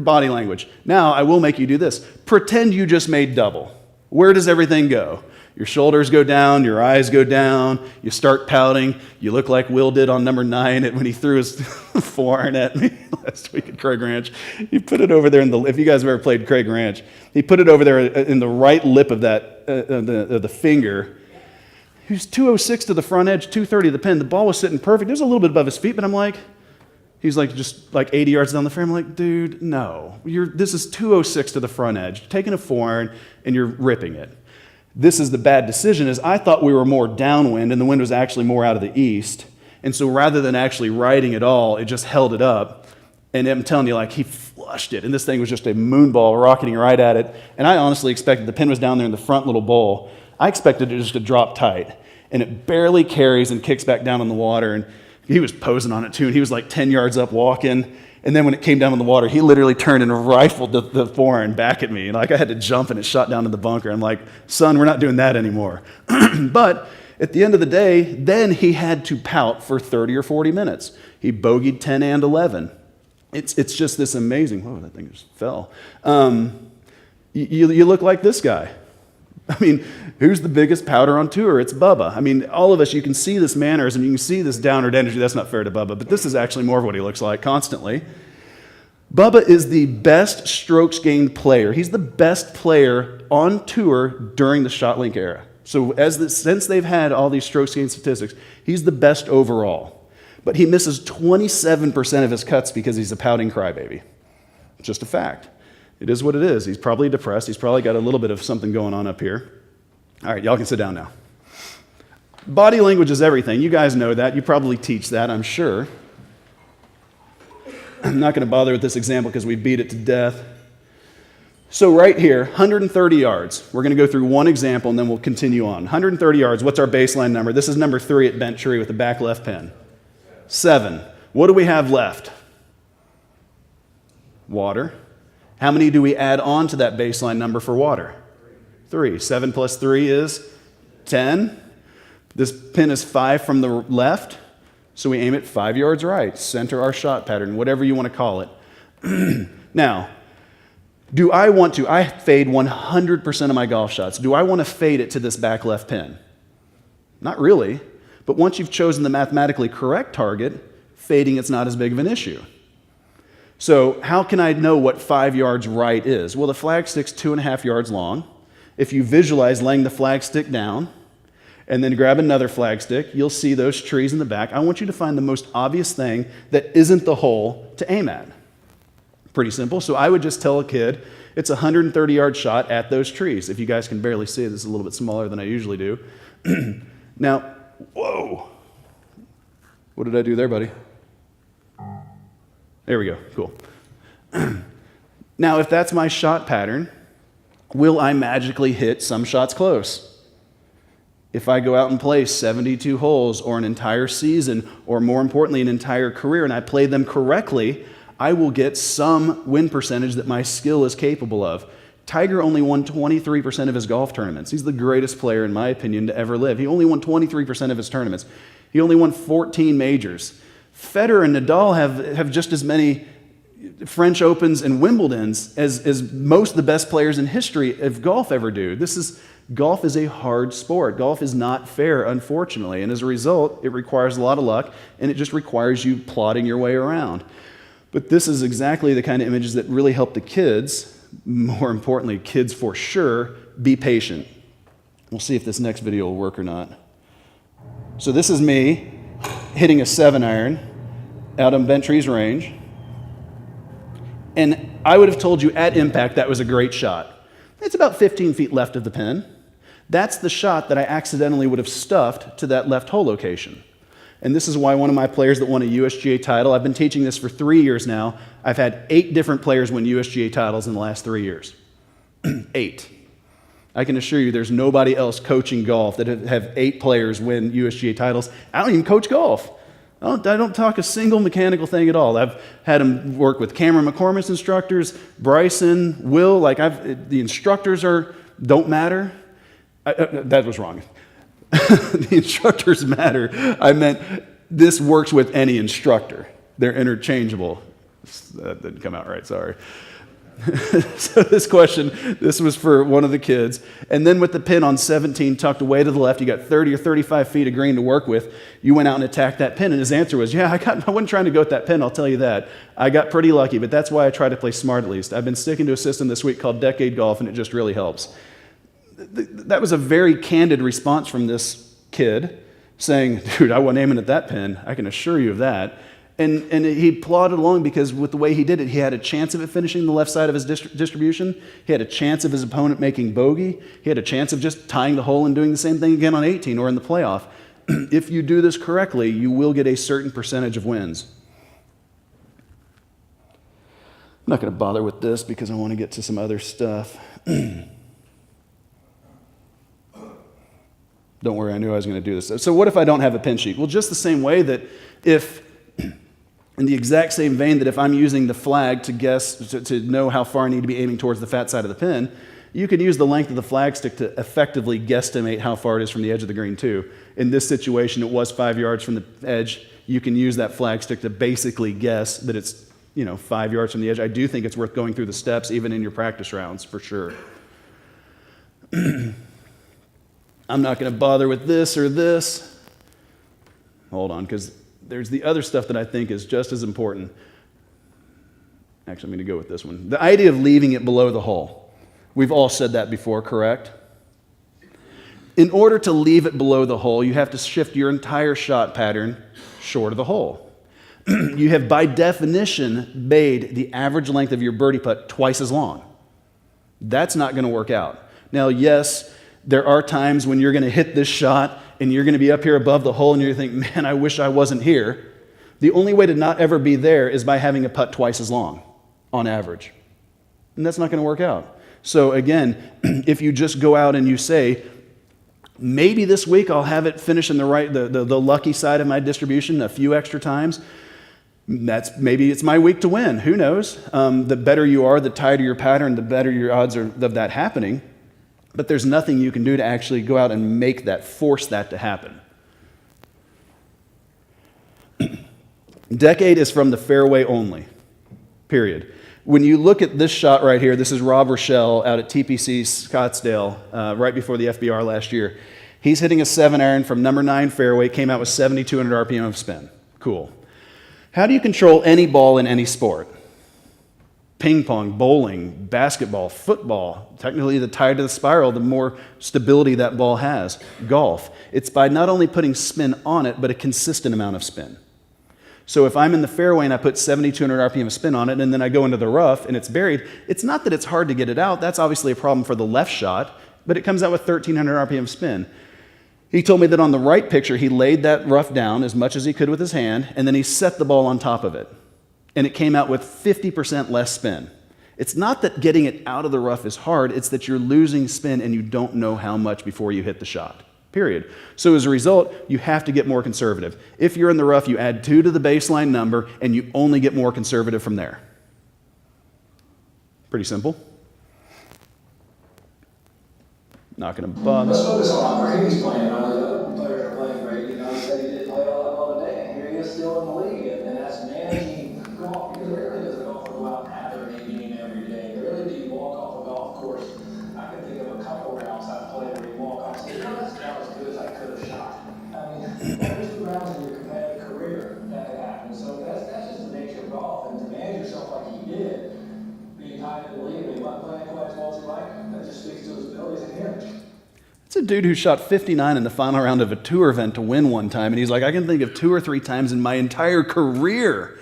body language. Now, I will make you do this. Pretend you just made double. Where does everything go? Your shoulders go down, your eyes go down, you start pouting. You look like Will did on number 9 when he threw his forearm at me last week at Craig Ranch. He put it over there if you guys have ever played Craig Ranch, he put it over there in the right lip of the finger. He was 206 to the front edge, 230 to the pin. The ball was sitting perfect. It was a little bit above his feet, but I'm like, he's like just like 80 yards down the frame. I'm like, dude, no. This is 206 to the front edge, taking a forearm, and you're ripping it. This is the bad decision, is I thought we were more downwind, and the wind was actually more out of the east. And so rather than actually riding it all, it just held it up. And I'm telling you, like, he flushed it, and this thing was just a moonball rocketing right at it. And I honestly expected, the pin was down there in the front little bowl, I expected it just to drop tight. And it barely carries and kicks back down in the water, and he was posing on it too, and he was like 10 yards up walking. And then when it came down in the water, he literally turned and rifled the forehand back at me. And like I had to jump, and it shot down to the bunker. I'm like, son, we're not doing that anymore. But at the end of the day, then he had to pout for 30 or 40 minutes. He bogeyed 10 and 11. It's just this amazing. Whoa, that thing just fell. You look like this guy. I mean, who's the biggest pouter on tour? It's Bubba. I mean, all of us, you can see this mannerism, you can see this downward energy. That's not fair to Bubba, but this is actually more of what he looks like constantly. Bubba is the best strokes gained player. He's the best player on tour during the ShotLink era. So since they've had all these strokes gained statistics, he's the best overall. But he misses 27% of his cuts because he's a pouting crybaby. It's just a fact. It is what it is. He's probably depressed. He's probably got a little bit of something going on up here. All right, y'all can sit down now. Body language is everything. You guys know that. You probably teach that, I'm sure. I'm not going to bother with this example because we beat it to death. So right here, 130 yards. We're going to go through one example, and then we'll continue on. 130 yards, what's our baseline number? This is number 3 at bent tree with the back left pin. 7. What do we have left? Water. How many do we add on to that baseline number for water? 3. 7 plus 3 is 10. This pin is 5 from the left, so we aim it 5 yards right. Center our shot pattern, whatever you want to call it. Now, I fade 100% of my golf shots. Do I want to fade it to this back left pin? Not really. But once you've chosen the mathematically correct target, fading it's not as big of an issue. So how can I know what 5 yards right is? Well, the flag stick's 2.5 yards long. If you visualize laying the flag stick down and then grab another flag stick, you'll see those trees in the back. I want you to find the most obvious thing that isn't the hole to aim at. Pretty simple. So I would just tell a kid, it's a 130-yard shot at those trees. If you guys can barely see it, this is a little bit smaller than I usually do. Now, whoa. What did I do there, buddy? There we go, cool. Now, if that's my shot pattern, will I magically hit some shots close? If I go out and play 72 holes or an entire season, or more importantly, an entire career, and I play them correctly, I will get some win percentage that my skill is capable of. Tiger only won 23% of his golf tournaments. He's the greatest player, in my opinion, to ever live. He only won 23% of his tournaments. He only won 14 majors. Federer and Nadal have just as many French Opens and Wimbledons as most of the best players in history of golf ever do. Golf is a hard sport. Golf is not fair, unfortunately, and as a result, it requires a lot of luck, and it just requires you plodding your way around. But this is exactly the kind of images that really help the kids, more importantly, kids for sure, be patient. We'll see if this next video will work or not. So this is me hitting a 7-iron out on Bent Tree's range. And I would have told you at impact that was a great shot. It's about 15 feet left of the pin. That's the shot that I accidentally would have stuffed to that left hole location. And this is why one of my players that won a USGA title, I've been teaching this for 3 years now. I've had 8 different players win USGA titles in the last 3 years. 8. I can assure you there's nobody else coaching golf that have 8 players win USGA titles. I don't even coach golf. I don't talk a single mechanical thing at all. I've had them work with Cameron McCormick's instructors, Bryson, Will. The instructors don't matter. That was wrong. The instructors matter. I meant this works with any instructor. They're interchangeable. That didn't come out right, sorry. So this was for one of the kids. And then with the pin on 17 tucked away to the left, you got 30 or 35 feet of green to work with. You went out and attacked that pin. And his answer was, yeah, I wasn't trying to go with that pin, I'll tell you that. I got pretty lucky, but that's why I try to play smart at least. I've been sticking to a system this week called Decade Golf, and it just really helps. That was a very candid response from this kid saying, dude, I wasn't aiming at that pin. I can assure you of that. And he plodded along because with the way he did it, he had a chance of it finishing the left side of his distribution. He had a chance of his opponent making bogey. He had a chance of just tying the hole and doing the same thing again on 18 or in the playoff. If you do this correctly, you will get a certain percentage of wins. I'm not going to bother with this because I want to get to some other stuff. Don't worry, I knew I was going to do this. So what if I don't have a pin sheet? Well, just the same way that if, in the exact same vein that if I'm using the flag to guess, to know how far I need to be aiming towards the fat side of the pin, you can use the length of the flag stick to effectively guesstimate how far it is from the edge of the green too. In this situation, it was 5 yards from the edge. You can use that flag stick to basically guess that it's 5 yards from the edge. I do think it's worth going through the steps even in your practice rounds for sure. I'm not going to bother with this or this. Hold on, because there's the other stuff that I think is just as important. Actually, I'm going to go with this one. The idea of leaving it below the hole. We've all said that before, correct? In order to leave it below the hole, you have to shift your entire shot pattern short of the hole. You have, by definition, made the average length of your birdie putt twice as long. That's not going to work out. Now, yes, there are times when you're going to hit this shot and you're going to be up here above the hole and you're going to think, man, I wish I wasn't here. The only way to not ever be there is by having a putt twice as long, on average. And that's not going to work out. So again, if you just go out and you say, maybe this week I'll have it finish in the lucky side of my distribution a few extra times, maybe it's my week to win. Who knows? The better you are, the tighter your pattern, the better your odds are of that happening. But there's nothing you can do to actually go out and make that, force that to happen. Decade is from the fairway only, period. When you look at this shot right here, this is Rob Rochelle out at TPC Scottsdale right before the FBR last year. He's hitting a 7-iron from number 9 fairway, came out with 7,200 RPM of spin. Cool. How do you control any ball in any sport? Ping pong, bowling, basketball, football. Technically, the tighter the spiral, the more stability that ball has. Golf. It's by not only putting spin on it, but a consistent amount of spin. So if I'm in the fairway and I put 7,200 RPM of spin on it, and then I go into the rough and it's buried, it's not that it's hard to get it out. That's obviously a problem for the left shot, but it comes out with 1,300 RPM of spin. He told me that on the right picture, he laid that rough down as much as he could with his hand, and then he set the ball on top of it. And it came out with 50% less spin. It's not that getting it out of the rough is hard, it's that you're losing spin and you don't know how much before you hit the shot, period. So as a result, you have to get more conservative. If you're in the rough, you add 2 to the baseline number and you only get more conservative from there. Pretty simple. Not going to bother.
Let's focus on how great he's playing. All the other players are playing great. He said he didn't play all that well today. Here he is still in the league, and that's managing golf. Because rarely does a golfer go out and have their A game every day. Rarely do you walk off a golf course. I can think of a couple rounds I've played where you walk off and say, that's not as good as I could have shot. I mean, one or 2 rounds in your competitive career that could happen. So that's just the nature of golf. And to manage yourself like he did, being high in the league, and he wasn't playing quite as well as he liked, that just speaks to his abilities and him.
It's a dude who shot 59 in the final round of a tour event to win one time, and he's like, I can think of 2 or 3 times in my entire career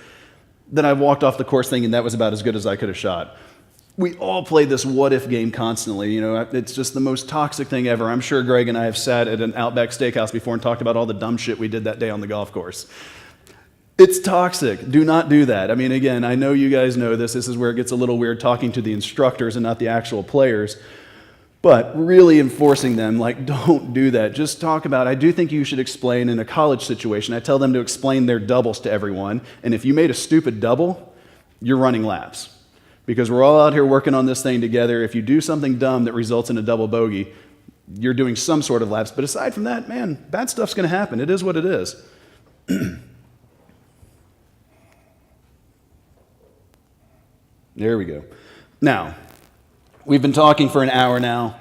that I walked off the course thinking that was about as good as I could have shot. We all play this what-if game constantly. You know, it's just the most toxic thing ever. I'm sure Greg and I have sat at an Outback Steakhouse before and talked about all the dumb shit we did that day on the golf course. It's toxic. Do not do that. I mean, again, I know you guys know this. This is where it gets a little weird talking to the instructors and not the actual players. But really enforcing them, like, don't do that. Just talk about, I do think you should explain in a college situation. I tell them to explain their doubles to everyone. And if you made a stupid double, you're running laps. Because we're all out here working on this thing together. If you do something dumb that results in a double bogey, you're doing some sort of laps. But aside from that, man, bad stuff's going to happen. It is what it is. There we go. Now, we've been talking for an hour now,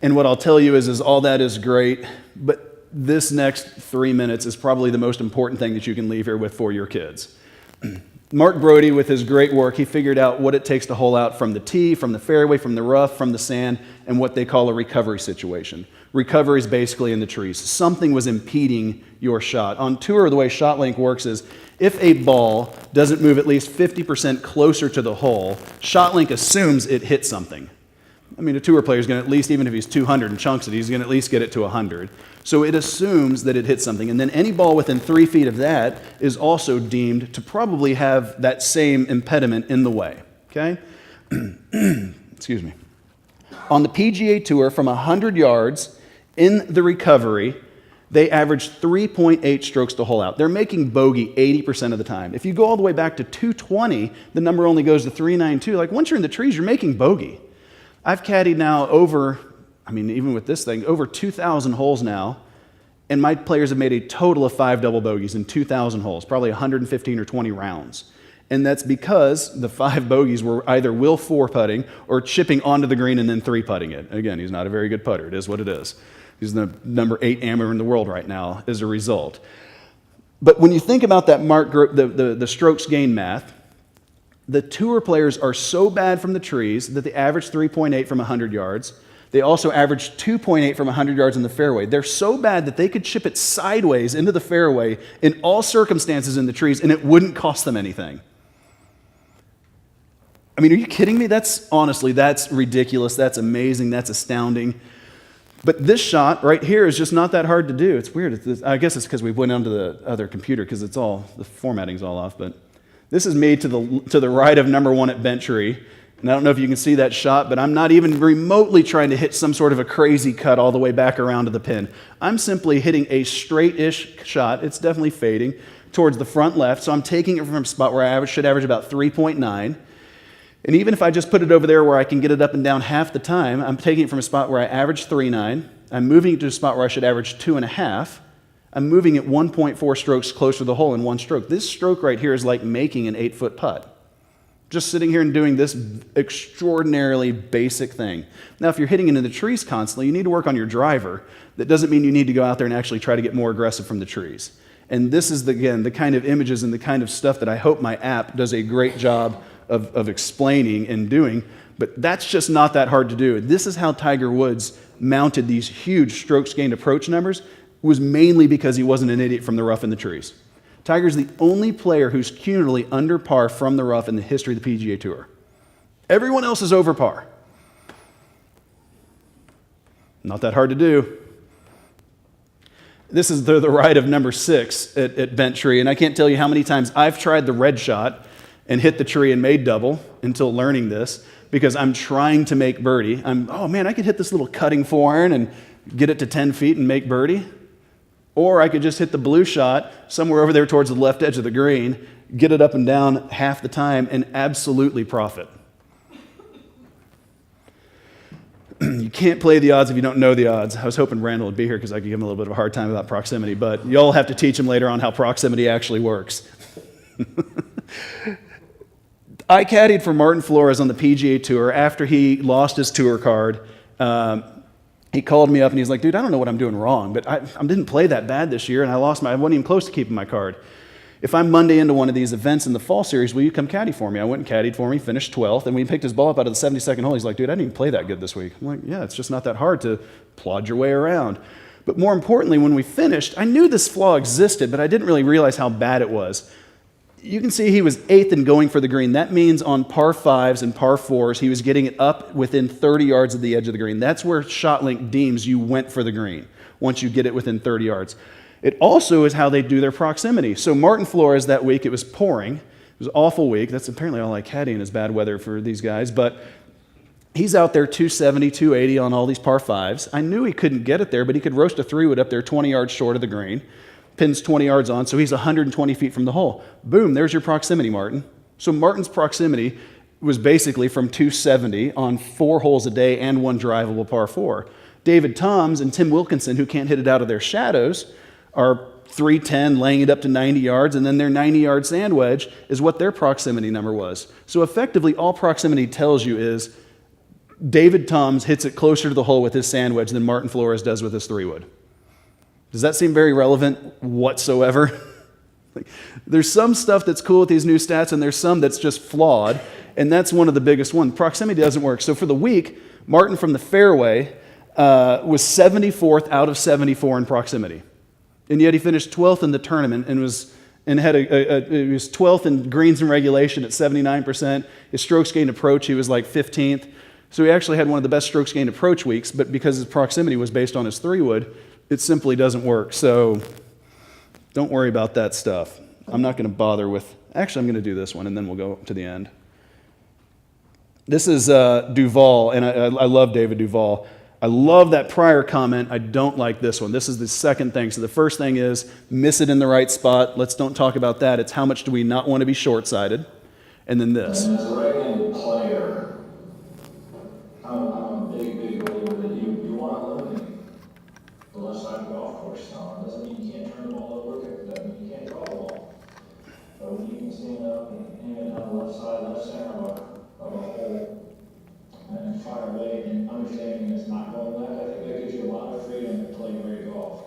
and what I'll tell you is all that is great, but this next 3 minutes is probably the most important thing that you can leave here with for your kids. Mark Brody, with his great work, he figured out what it takes to hole out from the tee, from the fairway, from the rough, from the sand, and what they call a recovery situation. Recovery is basically in the trees. Something was impeding your shot. On tour, the way ShotLink works is if a ball doesn't move at least 50% closer to the hole, ShotLink assumes it hit something. I mean, a tour player is going to at least, even if he's 200 and chunks it, he's going to at least get it to 100. So it assumes that it hit something. And then any ball within 3 feet of that is also deemed to probably have that same impediment in the way. Okay? Excuse me. On the PGA Tour, from 100 yards in the recovery, they average 3.8 strokes to hole out. They're making bogey 80% of the time. If you go all the way back to 220, the number only goes to 392. Like, once you're in the trees, you're making bogey. I've caddied now over, even with this thing, over 2,000 holes now, and my players have made a total of 5 double bogeys in 2,000 holes, probably 115 or 20 rounds. And that's because the 5 bogeys were either Will 4-putting or chipping onto the green and then 3-putting it. Again, he's not a very good putter. It is what it is. He's the number 8 amateur in the world right now as a result. But when you think about that the strokes gain math, the tour players are so bad from the trees that they average 3.8 from 100 yards. They also average 2.8 from 100 yards in the fairway. They're so bad that they could chip it sideways into the fairway in all circumstances in the trees, and it wouldn't cost them anything. I mean, are you kidding me? That's ridiculous. That's amazing. That's astounding. But this shot right here is just not that hard to do. It's weird. I guess it's because we went onto the other computer because the formatting's all off. But this is me to the right of number 1 at Bentry. And I don't know if you can see that shot, but I'm not even remotely trying to hit some sort of a crazy cut all the way back around to the pin. I'm simply hitting a straight-ish shot. It's definitely fading towards the front left. So I'm taking it from a spot where I should average about 3.9. And even if I just put it over there where I can get it up and down half the time, I'm taking it from a spot where I average 3.9. I'm moving it to a spot where I should average 2.5. I'm moving it 1.4 strokes closer to the hole in one stroke. This stroke right here is like making an 8-foot putt. Just sitting here and doing this extraordinarily basic thing. Now, if you're hitting into the trees constantly, you need to work on your driver. That doesn't mean you need to go out there and actually try to get more aggressive from the trees. And this is, again, the kind of images and the kind of stuff that I hope my app does a great job of explaining and doing, but that's just not that hard to do. This is how Tiger Woods mounted these huge strokes gained approach numbers, was mainly because he wasn't an idiot from the rough in the trees. Tiger's the only player who's cumulatively under par from the rough in the history of the PGA Tour. Everyone else is over par. Not that hard to do. This is the right of number 6 at Bentry, and I can't tell you how many times I've tried the red shot and hit the tree and made double until learning this, because I'm trying to make birdie. I could hit this little cutting 4-iron and get it to 10 feet and make birdie. Or I could just hit the blue shot somewhere over there towards the left edge of the green, get it up and down half the time, and absolutely profit. You can't play the odds if you don't know the odds. I was hoping Randall would be here because I could give him a little bit of a hard time about proximity, but y'all have to teach him later on how proximity actually works. I caddied for Martin Flores on the PGA Tour after he lost his tour card. He called me up and he's like, dude, I don't know what I'm doing wrong, but I didn't play that bad this year and I wasn't even close to keeping my card. If I'm Monday into one of these events in the fall series, will you come caddy for me? I went and caddied for him, finished 12th, and when he picked his ball up out of the 72nd hole, he's like, dude, I didn't even play that good this week. I'm like, yeah, it's just not that hard to plod your way around. But more importantly, when we finished, I knew this flaw existed, but I didn't really realize how bad it was. You can see he was 8th in going for the green. That means on par 5s and par 4s, he was getting it up within 30 yards of the edge of the green. That's where ShotLink deems you went for the green, once you get it within 30 yards. It also is how they do their proximity. So Martin Flores that week, it was pouring. It was an awful week. That's apparently all I caddying is bad weather for these guys. But he's out there 270, 280 on all these par 5s. I knew he couldn't get it there, but he could roast a 3-wood up there 20 yards short of the green. Pins 20 yards on, so he's 120 feet from the hole. Boom, there's your proximity, Martin. So Martin's proximity was basically from 270 on 4 holes a day and 1 drivable par 4. David Toms and Tim Wilkinson, who can't hit it out of their shadows, are 310, laying it up to 90 yards, and then their 90-yard sand wedge is what their proximity number was. So effectively, all proximity tells you is David Toms hits it closer to the hole with his sand wedge than Martin Flores does with his 3-wood. Does that seem very relevant whatsoever? There's some stuff that's cool with these new stats, and there's some that's just flawed, and that's one of the biggest ones. Proximity doesn't work. So for the week, Martin from the fairway was 74th out of 74 in proximity, and yet he finished 12th in the tournament and was 12th in greens and regulation at 79%. His strokes gained approach, he was like 15th. So he actually had one of the best strokes gained approach weeks, but because his proximity was based on his 3-wood, it simply doesn't work. So don't worry about that stuff. I'm not going to bother with, actually I'm going to do this one and then we'll go to the end. This is Duval, and I love David Duval. I love that prior comment. I don't like this one. This is the second thing. So the first thing is miss it in the right spot. Let's don't talk about that. It's how much do we not want to be short-sighted. And then this.
And as a right-handed player, I'm a big believer that you want to eliminate the left side of the golf course. Now, it doesn't mean you can't turn the ball over. It doesn't mean you can't draw the ball. But when you can stand up and aim it on the left side, left center of a hole, and fire away, and understanding it's not going left, I think that gives you a lot of freedom to play great golf.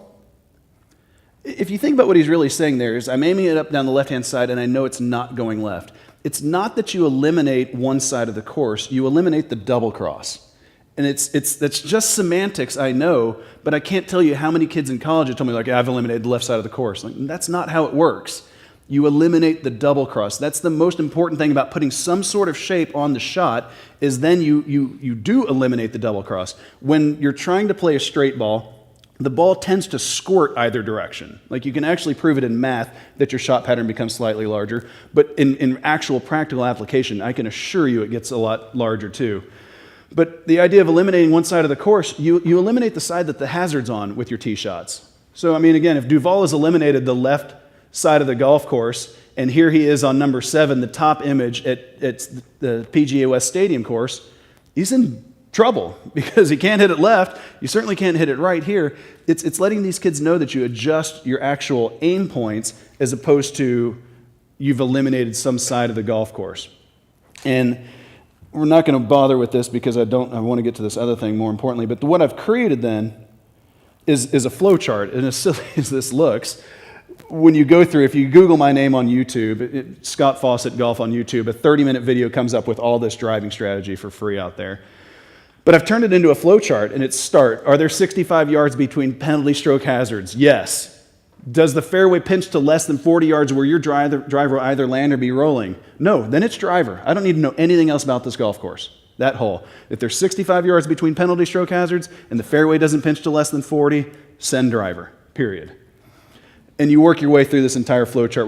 If you think about what he's really saying there is, I'm aiming it up down the left-hand side, and I know it's not going left. It's not that you eliminate one side of the course, you eliminate the double cross. And that's just semantics, I know, but I can't tell you how many kids in college have told me, like, I've eliminated the left side of the course. Like, that's not how it works. You eliminate the double cross. That's the most important thing about putting some sort of shape on the shot, is then you do eliminate the double cross. When you're trying to play a straight ball, the ball tends to squirt either direction. Like, you can actually prove it in math that your shot pattern becomes slightly larger, but in actual practical application, I can assure you it gets a lot larger too. But the idea of eliminating one side of the course, you eliminate the side that the hazard's on with your tee shots. So, I mean, again, if Duval has eliminated the left side of the golf course, and here he is on number 7, the top image at the PGA West Stadium course, he's in trouble because he can't hit it left. You certainly can't hit it right here. It's letting these kids know that you adjust your actual aim points as opposed to you've eliminated some side of the golf course. And we're not going to bother with this because I want to get to this other thing more importantly. But what I've created then is a flow chart. And as silly as this looks, when you go through, if you Google my name on YouTube, Scott Fawcett Golf on YouTube, a 30-minute video comes up with all this driving strategy for free out there. But I've turned it into a flow chart, and it's start. Are there 65 yards between penalty stroke hazards? Yes. Does the fairway pinch to less than 40 yards where your driver will either land or be rolling? No, then it's driver. I don't need to know anything else about this golf course, that hole. If there's 65 yards between penalty stroke hazards and the fairway doesn't pinch to less than 40, send driver, period. And you work your way through this entire flow chart.